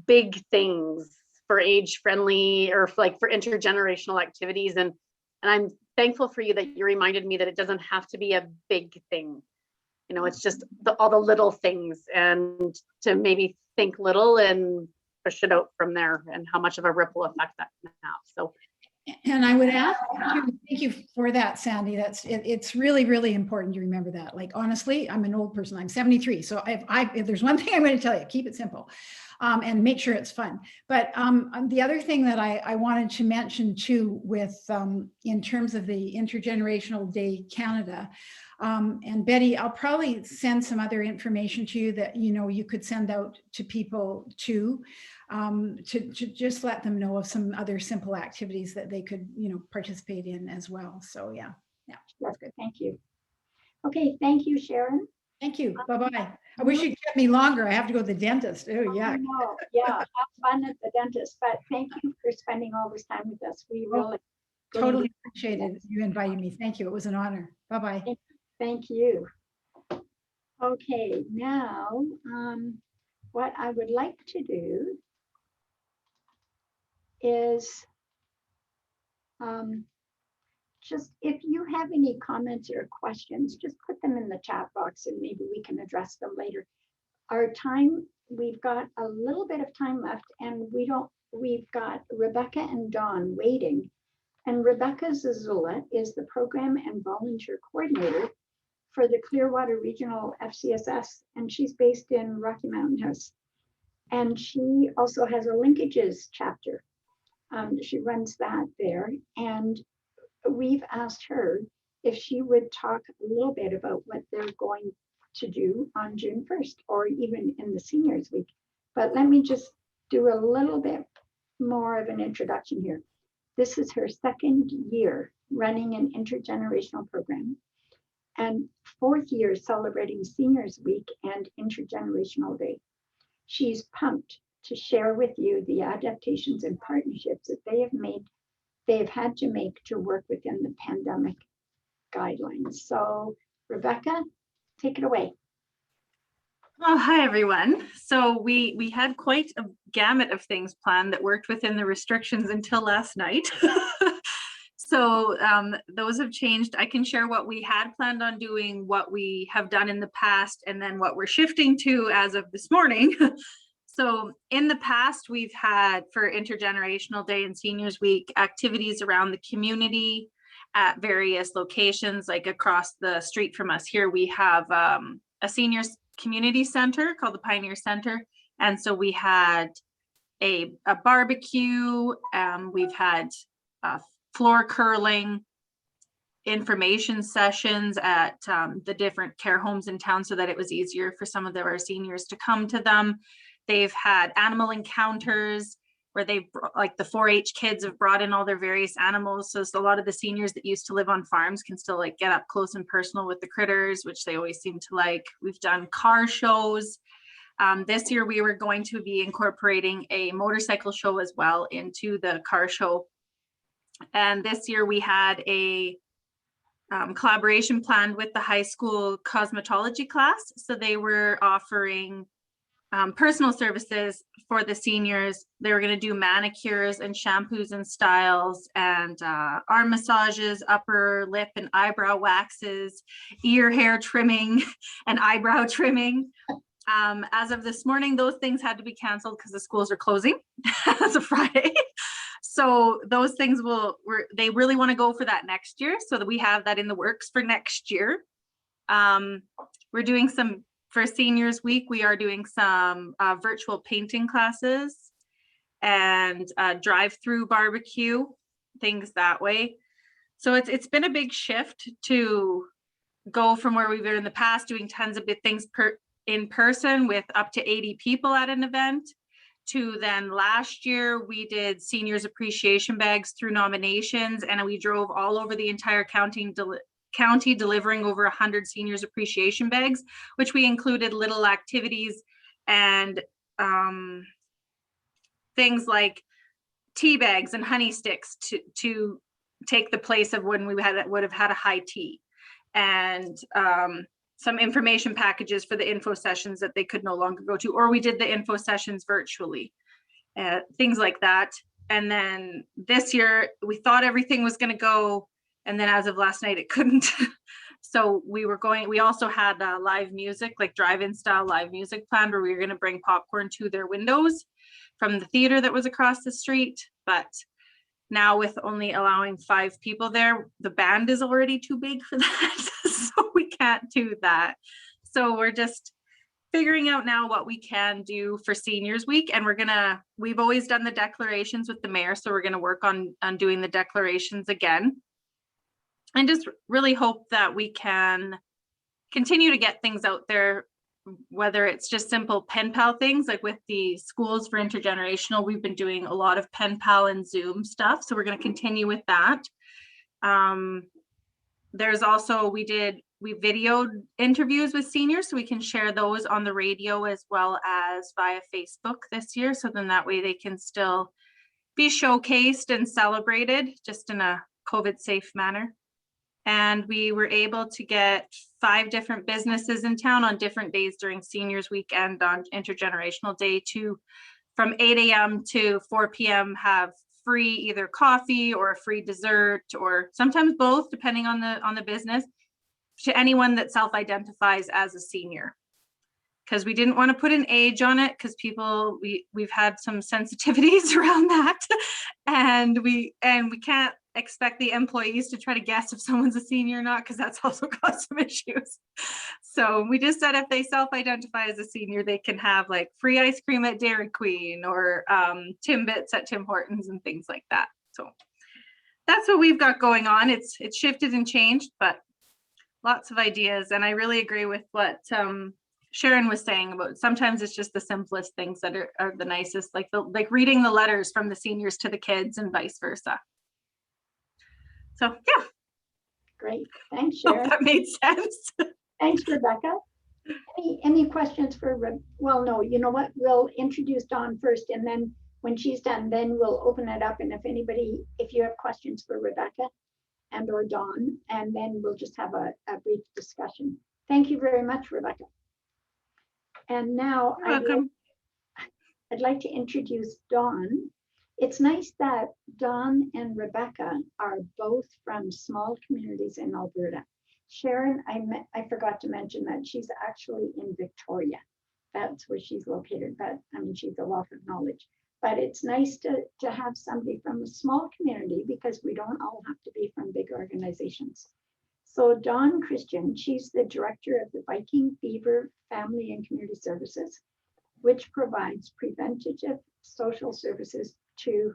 big things for age-friendly or for intergenerational activities, and I'm thankful for you that you reminded me that it doesn't have to be a big thing. You know, it's just all the little things, and to maybe think little and push it out from there, and how much of a ripple effect that can have. So, and I would ask, thank you for that, Sandy. It's really, really important to remember that. Like, honestly, I'm an old person. I'm 73. So if there's one thing I'm going to tell you, keep it simple. And make sure it's fun. But the other thing that I wanted to mention too, with in terms of the Intergenerational Day Canada, and Betty, I'll probably send some other information to you that you could send out to people too, to just let them know of some other simple activities that they could participate in as well. So yeah, That's good. Thank you. Okay, thank you, Sharon. Thank you. Bye-bye. I wish you'd kept me longer. I have to go to the dentist. Oh, yeah. Yeah, have fun at the dentist, but thank you for spending all this time with us. We really Totally appreciated you inviting me. Thank you. It was an honor. Bye-bye. Thank you. Okay, now what I would like to do is just, if you have any comments or questions, just put them in the chat box and maybe we can address them later. Our time, we've got a little bit of time left, and we've got Rebecca and Dawn waiting. And Rebecca Zezula is the program and volunteer coordinator for the Clearwater Regional FCSS, and she's based in Rocky Mountain House. And she also has a Linkages chapter. She runs that there. And we've asked her if she would talk a little bit about what they're going to do on June 1st, or even in the Seniors Week. But let me just do a little bit more of an introduction here. This is her second year running an intergenerational program, and fourth year celebrating Seniors Week and Intergenerational Day. She's pumped to share with you the adaptations and partnerships that they've had to make to work within the pandemic guidelines. So Rebecca, take it away. Oh, hi, everyone. So we had quite a gamut of things planned that worked within the restrictions until last night. So those have changed. I can share what we had planned on doing, what we have done in the past, and then what we're shifting to as of this morning. So in the past, we've had, for Intergenerational Day and Seniors Week, activities around the community at various locations. Like across the street from us here, we have a seniors community center called the Pioneer Center. And so we had a barbecue, we've had floor curling, information sessions at the different care homes in town so that it was easier for some of our seniors to come to them. They've had animal encounters where they've, like the 4-H kids have brought in all their various animals. So a lot of the seniors that used to live on farms can still like get up close and personal with the critters, which they always seem to like. We've done car shows. This year we were going to be incorporating a motorcycle show as well into the car show. And this year we had a collaboration planned with the high school cosmetology class. So they were offering personal services for the seniors. They were going to do manicures and shampoos and styles, and arm massages, upper lip and eyebrow waxes, ear hair trimming and eyebrow trimming. As of this morning, those things had to be canceled because the schools are closing as of Friday. So those things they really want to go for that next year, so that we have that in the works for next year. We're doing some, for Seniors Week, we are doing some virtual painting classes and drive-through barbecue, things that way. So it's been a big shift to go from where we've been in the past, doing tons of big things in person with up to 80 people at an event, to then last year we did seniors appreciation bags through nominations, and we drove all over the entire county delivering over 100 seniors appreciation bags, which we included little activities and things like tea bags and honey sticks to take the place of when we would have had a high tea, and some information packages for the info sessions that they could no longer go to, or we did the info sessions virtually, things like that. And then this year we thought everything was going to go, and then as of last night, it couldn't. So we also had live music, like drive-in style live music planned, where we were going to bring popcorn to their windows from the theater that was across the street. But now with only allowing 5 people there, the band is already too big for that. So we can't do that. So we're just figuring out now what we can do for Seniors Week. And we've always done the declarations with the mayor. So we're going to work on doing the declarations again. And just really hope that we can continue to get things out there, whether it's just simple pen pal things, like with the schools for intergenerational, we've been doing a lot of pen pal and Zoom stuff. So we're going to continue with that. There's also, we videoed interviews with seniors, so we can share those on the radio as well as via Facebook this year. So then that way they can still be showcased and celebrated just in a COVID safe manner. And we were able to get 5 different businesses in town on different days during Seniors Week and on Intergenerational Day to, from 8 a.m. to 4 p.m. have free either coffee or a free dessert, or sometimes both, depending on the business, to anyone that self-identifies as a senior. Because we didn't want to put an age on it, because we've had some sensitivities around that, and we can't expect the employees to try to guess if someone's a senior or not, because that's also caused some issues. So we just said if they self-identify as a senior, they can have like free ice cream at Dairy Queen or Timbits at Tim Hortons and things like that. So that's what we've got going on. It's shifted and changed, but lots of ideas. And I really agree with what Sharon was saying about sometimes it's just the simplest things that are the nicest, like reading the letters from the seniors to the kids and vice versa. So yeah. Great, thanks, Sharon. That made sense. Thanks, Rebecca. Any questions for well, no, you know what? We'll introduce Dawn first, and then when she's done, then we'll open it up. And if you have questions for Rebecca and or Dawn, and then we'll just have a brief discussion. Thank you very much, Rebecca. And now I'd like to introduce Dawn. It's nice that Dawn and Rebecca are both from small communities in Alberta. Sharon, I forgot to mention that she's actually in Victoria. That's where she's located, but I mean, she's a wealth of knowledge. But it's nice to have somebody from a small community, because we don't all have to be from big organizations. So Dawn Chrystian, she's the director of the Viking Beaver Family and Community Services, which provides preventative social services to,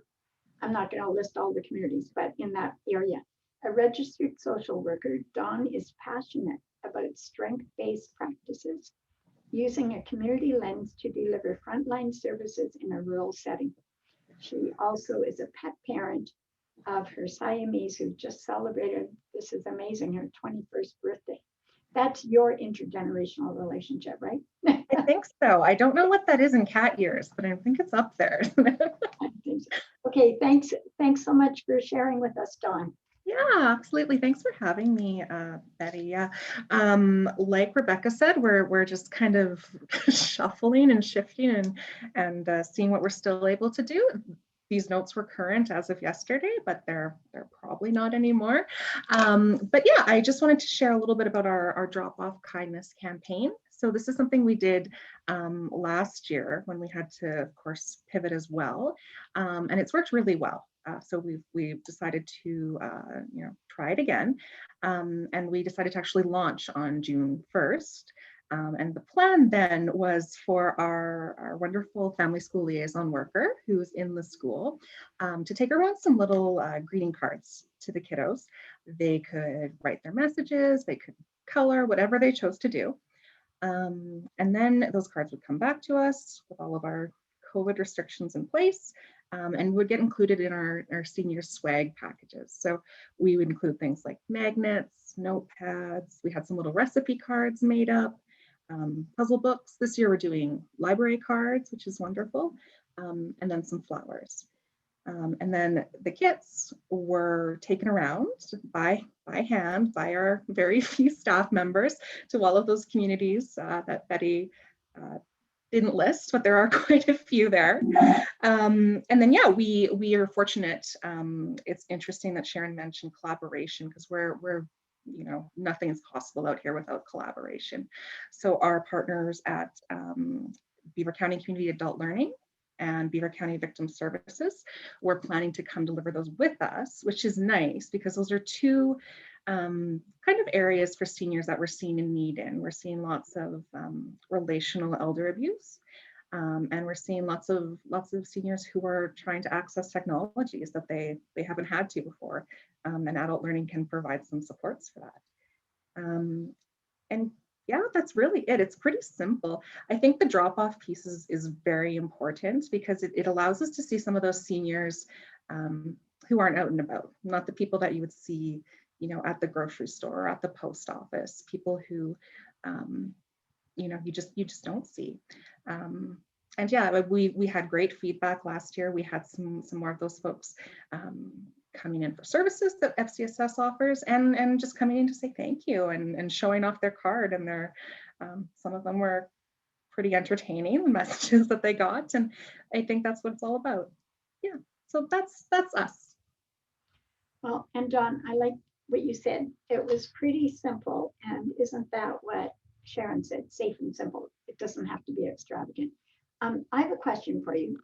I'm not going to list all the communities, but in that area. A registered social worker, Dawn is passionate about strength-based practices, using a community lens to deliver frontline services in a rural setting. She also is a pet parent of her Siamese, who just celebrated, this is amazing, her 21st birthday. That's your intergenerational relationship, right? I think so. I don't know what that is in cat years, but I think it's up there. I think so. Okay, thanks so much for sharing with us, Dawn. Yeah, absolutely. Thanks for having me, Betty. Yeah, like Rebecca said, we're just kind of shuffling and shifting and seeing what we're still able to do. These notes were current as of yesterday, but they're probably not anymore. But yeah, I just wanted to share a little bit about our drop-off kindness campaign. So this is something we did last year when we had to, of course, pivot as well, and it's worked really well. So we've decided to try it again, and we decided to actually launch on June 1st. And the plan then was for our wonderful family school liaison worker who's in the school to take around some little greeting cards to the kiddos. They could write their messages, they could color, whatever they chose to do. And then those cards would come back to us with all of our COVID restrictions in place, and would get included in our senior swag packages. So we would include things like magnets, notepads. We had some little recipe cards made up, puzzle books. This year we're doing library cards, which is wonderful, and then some flowers. And then the kits were taken around by hand by our very few staff members to all of those communities that Betty didn't list, but there are quite a few there. And then, yeah, we are fortunate. It's interesting that Sharon mentioned collaboration, because we're nothing is possible out here without collaboration. So our partners at Beaver County Community Adult Learning and Beaver County Victim Services, we're planning to come deliver those with us, which is nice because those are two kind of areas for seniors that we're seeing a need in. We're seeing lots of relational elder abuse. And we're seeing lots of seniors who are trying to access technologies that they haven't had to before, and adult learning can provide some supports for that. And yeah, that's really it. It's pretty simple. I think the drop-off piece is very important because it allows us to see some of those seniors who aren't out and about, not the people that you would see, at the grocery store or at the post office, people who, you just don't see. And yeah, we had great feedback last year. We had some more of those folks coming in for services that FCSS offers and just coming in to say thank you and showing off their card, and their some of them were pretty entertaining, the messages that they got, and I think that's what it's all about. Yeah, so that's us. Well, and Dawn, I like what you said. It was pretty simple, and isn't that what Sharon said? Safe and simple. It doesn't have to be extravagant. I have a question for you.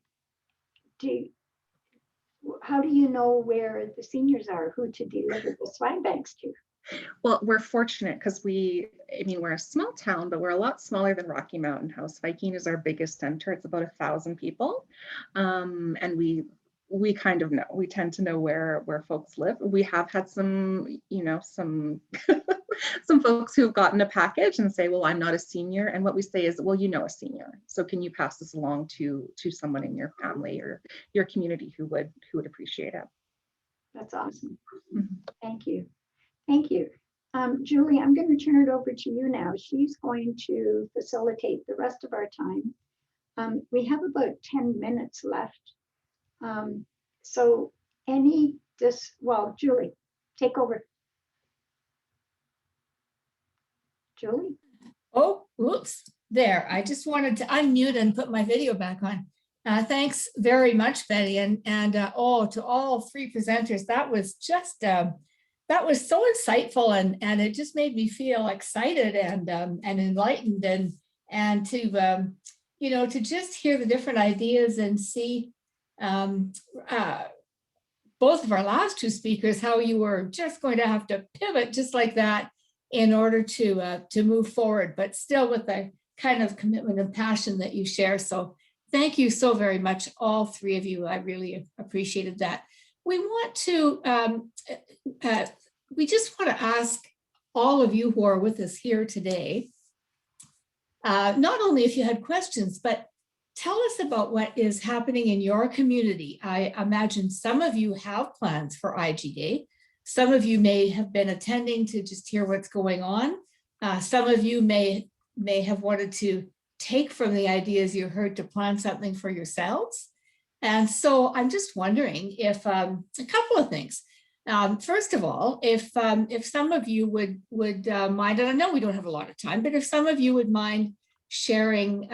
How do you know where the seniors are, who to deliver the swag bags to? Well, we're fortunate because we're a small town, but we're a lot smaller than Rocky Mountain House. Viking is our biggest center. It's about 1,000 people. And we kind of know, we tend to know where folks live. We have had some some folks who've gotten a package and say, well, I'm not a senior. And what we say is, well, a senior. So can you pass this along to someone in your family or your community who would appreciate it? That's awesome. Mm-hmm. Thank you. Thank you. Julie, I'm going to turn it over to you now. She's going to facilitate the rest of our time. We have about 10 minutes left. So Julie, take over. Julie? Oh, oops, there. I just wanted to unmute and put my video back on. Thanks very much, Betty. And to all three presenters, that was just, that was so insightful, and it just made me feel excited and enlightened, and to, to just hear the different ideas and see both of our last two speakers, how you were just going to have to pivot just like that in order to move forward, but still with the kind of commitment and passion that you share. So thank you so very much, all three of you. I really appreciated that. We want to, we just want to ask all of you who are with us here today, not only if you had questions, but tell us about what is happening in your community. I imagine some of you have plans for IG Day. Some of you may have been attending to just hear what's going on. Some of you may have wanted to take from the ideas you heard to plan something for yourselves. And so I'm just wondering if a couple of things. First of all, if some of you would mind, and I know we don't have a lot of time, but if some of you would mind sharing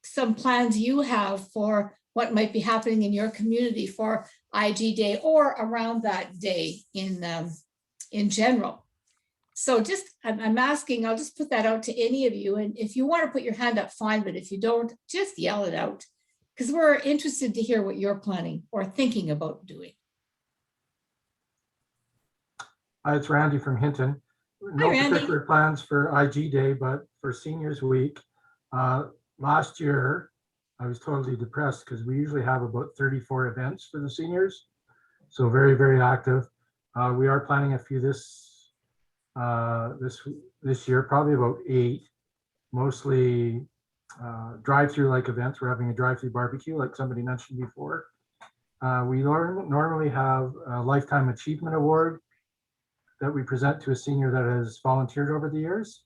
some plans you have for what might be happening in your community for IG Day or around that day in general. So just, I'm asking, I'll just put that out to any of you. And if you want to put your hand up, fine, but if you don't, just yell it out, because we're interested to hear what you're planning or thinking about doing. Hi, it's Randy from Hinton. No particular plans for IG Day, but for Seniors Week. Last year, I was totally depressed because we usually have about 34 events for the seniors. So very, very active. We are planning a few this year, probably about 8, mostly drive-through like events. We're having a drive-through barbecue like somebody mentioned before. We normally have a Lifetime Achievement Award that we present to a senior that has volunteered over the years.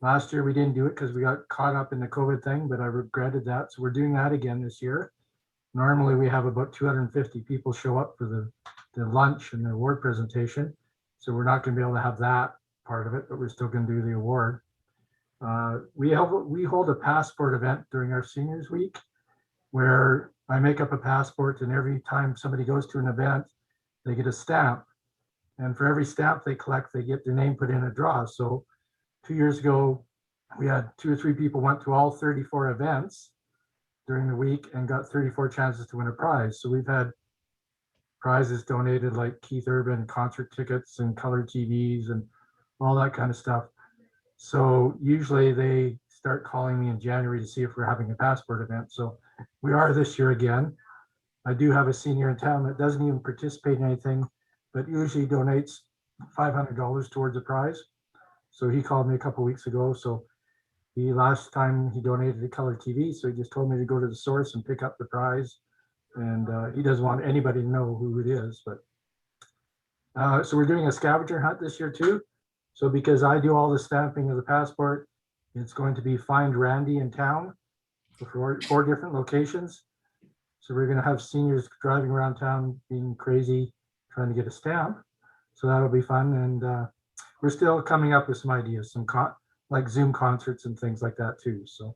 Last year we didn't do it because we got caught up in the COVID thing, but I regretted that. So we're doing that again this year. Normally we have about 250 people show up for the lunch and the award presentation. So we're not going to be able to have that part of it, but we're still going to do the award. We hold a passport event during our Seniors Week where I make up a passport, and every time somebody goes to an event, they get a stamp. And for every stamp they collect, they get their name put in a draw. So 2 years ago, we had 2 or 3 people went to all 34 events during the week and got 34 chances to win a prize. So we've had prizes donated like Keith Urban concert tickets and color TVs and all that kind of stuff. So usually they start calling me in January to see if we're having a passport event. So we are this year again. I do have a senior in town that doesn't even participate in anything, but usually donates $500 towards a prize. So he called me a couple weeks ago. So last time he donated a color TV. So he just told me to go to the source and pick up the prize. And he doesn't want anybody to know who it is. But so we're doing a scavenger hunt this year too. So because I do all the stamping of the passport, it's going to be Find Randy in town for 4 different locations. So we're going to have seniors driving around town being crazy, trying to get a stamp. So that'll be fun. And we're still coming up with some ideas, some like Zoom concerts and things like that too. So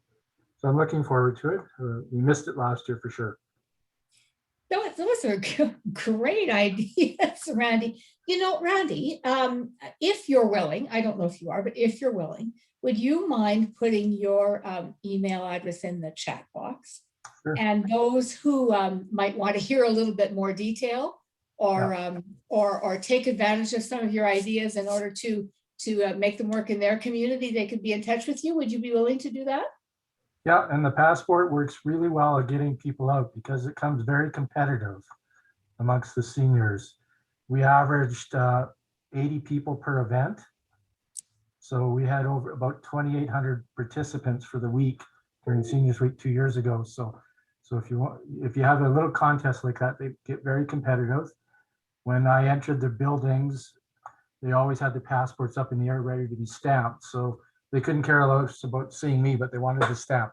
I'm looking forward to it. We missed it last year for sure. Those are great ideas, Randy. You know, Randy, if you're willing, I don't know if you are, but if you're willing, would you mind putting your email address in the chat box? Sure. And those who might want to hear a little bit more detail or take advantage of some of your ideas in order to make them work in their community, they could be in touch with you. Would you be willing to do that? Yeah, and the passport works really well at getting people out because it comes very competitive amongst the seniors. We averaged 80 people per event. So we had over about 2,800 participants for the week during Seniors Week 2 years ago. So if you have a little contest like that, they get very competitive. When I entered the buildings, they always had the passports up in the air ready to be stamped. So they couldn't care less about seeing me, but they wanted to stamp.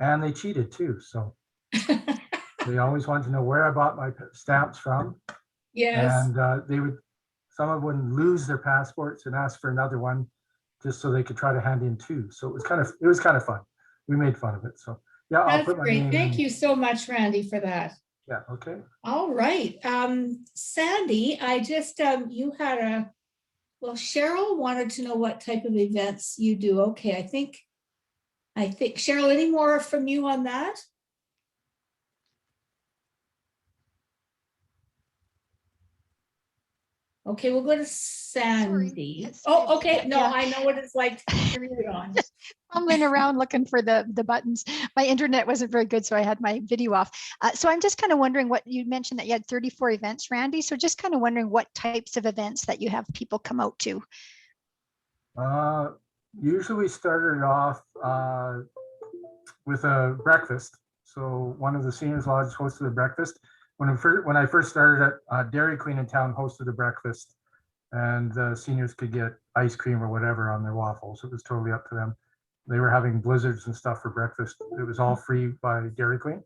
And they cheated too. So they always wanted to know where I bought my stamps from. Yes. And some of them would lose their passports and ask for another one just so they could try to hand in 2. So it was kind of fun. We made fun of it. So yeah, I'll That's put my great. name Thank in. you so much, Randy, for that. Yeah, okay. All right. Sandy, I just, you had well, Cheryl wanted to know what type of events you do. Okay, I think, Cheryl, any more from you on that? Okay, we'll go to Sandy. Yes, Oh, okay. No, yeah. I know what it's like to turn it on. Fumbling around looking for the buttons. My internet wasn't very good, so I had my video off. So I'm just kind of wondering what you mentioned that you had 34 events, Randy. So just kind of wondering what types of events that you have people come out to. Usually we started off with a breakfast. So one of the seniors lodges hosted a breakfast. When I first started at Dairy Queen in town hosted a breakfast, and the seniors could get ice cream or whatever on their waffles. It was totally up to them. They were having blizzards and stuff for breakfast. It was all free by Dairy Queen.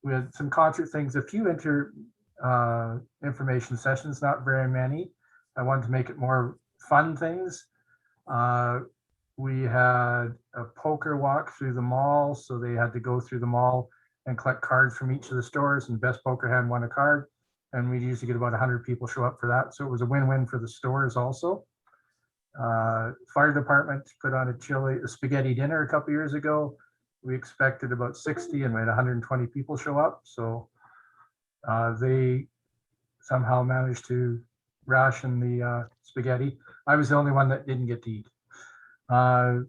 We had some concert things, a few information sessions, not very many. I wanted to make it more fun things. We had a poker walk through the mall, so they had to go through the mall and collect cards from each of the stores, and best poker hand won a card. And we usually get about 100 people show up for that. So it was a win-win for the stores also. Fire department put on a spaghetti dinner a couple years ago. We expected about 60 and we had 120 people show up. So they somehow managed to ration the spaghetti. I was the only one that didn't get to eat. Oh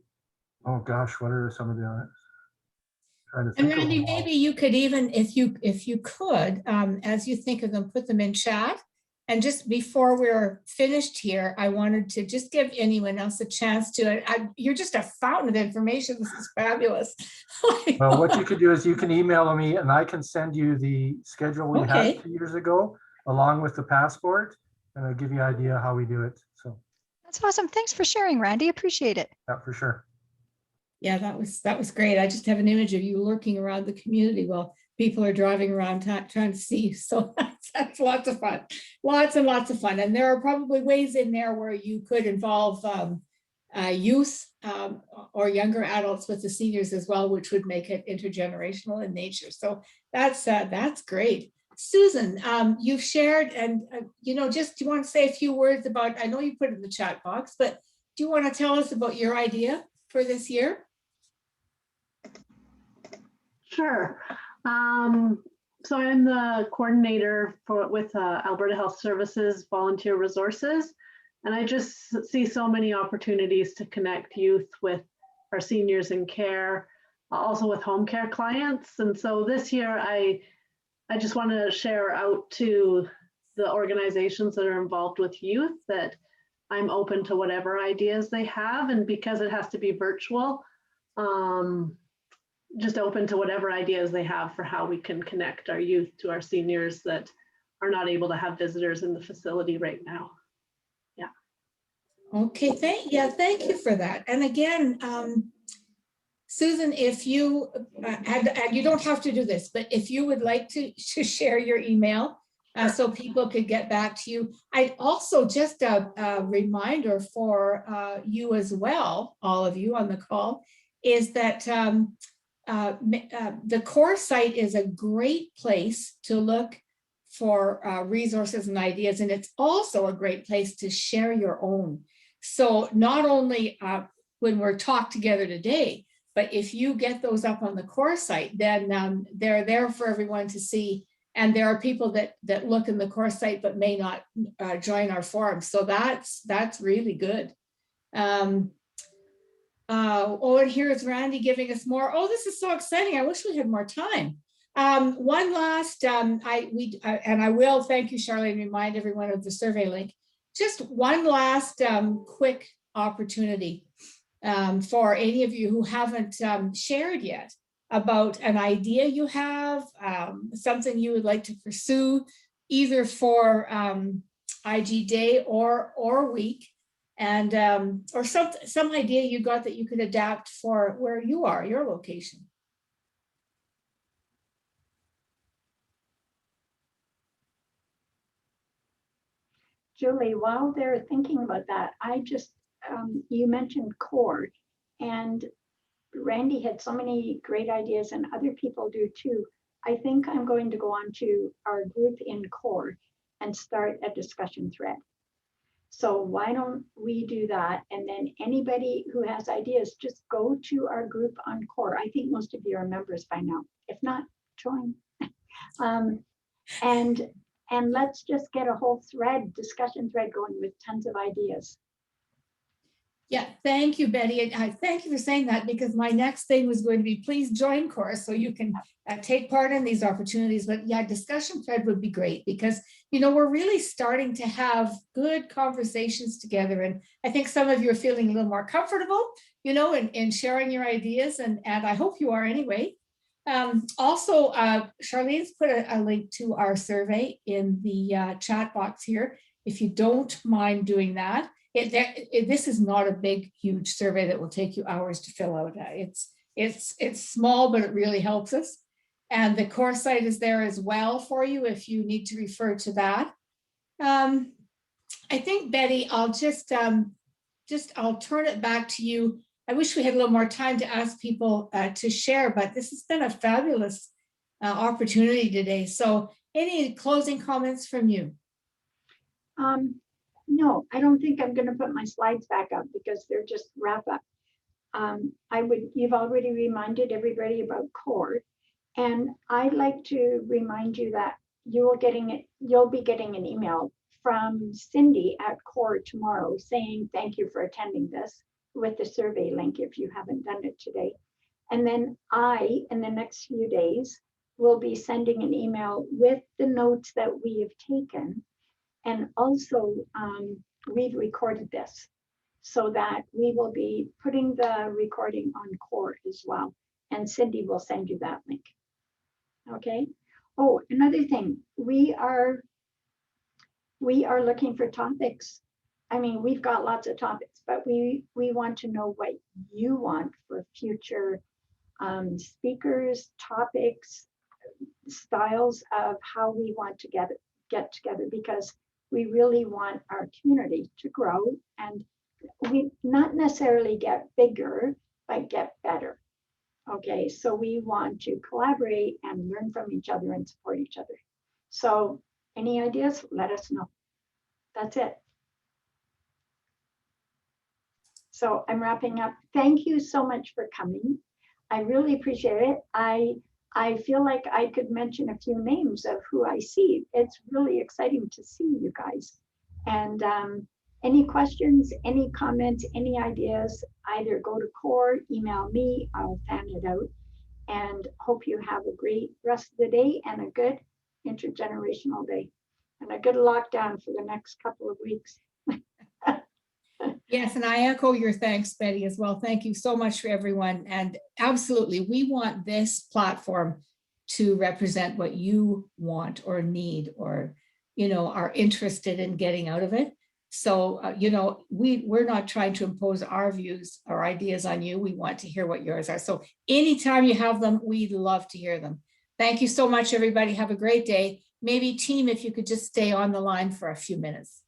gosh, what are some of the And Randy, maybe you could even, if you could, as you think of them, put them in chat. And just before we're finished here, I wanted to just give anyone else a chance to, you're just a fountain of information. This is fabulous. Well, what you could do is you can email me and I can send you the schedule we had 2 years ago, along with the passport, and I'll give you an idea how we do it. So That's awesome. Thanks for sharing, Randy. Appreciate it. yeah, for sure. Yeah, that was great. I just have an image of you lurking around the community while people are driving around trying to see. So that's lots of fun, lots and lots of fun. And there are probably ways in there where you could involve youth or younger adults with the seniors as well, which would make it intergenerational in nature. So that's great. Susan, you've shared, and just do you want to say a few words about, I know you put it in the chat box, but do you want to tell us about your idea for this year? Sure. So I'm the coordinator with Alberta Health Services Volunteer Resources, and I just see so many opportunities to connect youth with our seniors in care, also with home care clients. And so this year, I just want to share out to the organizations that are involved with youth that I'm open to whatever ideas they have, and because it has to be virtual, just open to whatever ideas they have for how we can connect our youth to our seniors that are not able to have visitors in the facility right now. Yeah. Okay, thank you for that. And again, Susan, if you, and you don't have to do this, but if you would like to share your email so people could get back to you. I'd also just a reminder for you as well, all of you on the call, is that the core site is a great place to look for resources and ideas, and it's also a great place to share your own. So not only when we're talked together today, but if you get those up on the core site, then they're there for everyone to see. And there are people that look in the core site but may not join our forum. So that's really good. Oh, and here is Randy giving us more. Oh, this is so exciting. I wish we had more time. One last, and I will, thank you, Charlene, remind everyone of the survey link. Just one last quick opportunity for any of you who haven't shared yet about an idea you have, something you would like to pursue, either for IG Day or week. And or some idea you got that you could adapt for where you are, your location. Julie, while they're thinking about that, I just, you mentioned CORE, and Randy had so many great ideas and other people do too. I think I'm going to go on to our group in CORE and start a discussion thread. So why don't we do that? And then anybody who has ideas, just go to our group on CORE. I think most of you are members by now. If not, join. And let's just get a whole discussion thread going with tons of ideas. Yeah, thank you, Betty. I thank you for saying that, because my next thing was going to be, please join CORE so you can take part in these opportunities. But yeah, discussion thread would be great, because, we're really starting to have good conversations together. And I think some of you are feeling a little more comfortable, in sharing your ideas. And I hope you are anyway. Also, Charlene's put a link to our survey in the chat box here, if you don't mind doing that. This is not a big, huge survey that will take you hours to fill out. It's small, but it really helps us. And the core site is there as well for you if you need to refer to that. I think, Betty, I'll I'll turn it back to you. I wish we had a little more time to ask people to share, but this has been a fabulous opportunity today. So any closing comments from you? No, I don't think I'm going to put my slides back up because they're just wrap up. You've already reminded everybody about CORE, and I'd like to remind you that you'll be getting an email from Cindy at CORE tomorrow saying thank you for attending this, with the survey link if you haven't done it today. And then in the next few days, will be sending an email with the notes that we have taken. And also, we've recorded this so that we will be putting the recording on CORE as well. And Cindy will send you that link. Okay. Oh, another thing, we are looking for topics. I mean, we've got lots of topics, but we want to know what you want for future speakers, topics, styles of how we want to get together, because we really want our community to grow, and we not necessarily get bigger, but get better. Okay, so we want to collaborate and learn from each other and support each other. So any ideas, let us know. That's it. So I'm wrapping up. Thank you so much for coming. I really appreciate it. I feel like I could mention a few names of who I see. It's really exciting to see you guys. And any questions, any comments, any ideas, either go to CORE, email me, I'll fan it out. And hope you have a great rest of the day and a good intergenerational day and a good lockdown for the next couple of weeks. Yes, and I echo your thanks, Betty, as well. Thank you so much for everyone. And absolutely, we want this platform to represent what you want or need or, you know, are interested in getting out of it. So, you know, we're not trying to impose our views or ideas on you. We want to hear what yours are. So anytime you have them, we'd love to hear them. Thank you so much, everybody. Have a great day. Maybe team, if you could just stay on the line for a few minutes.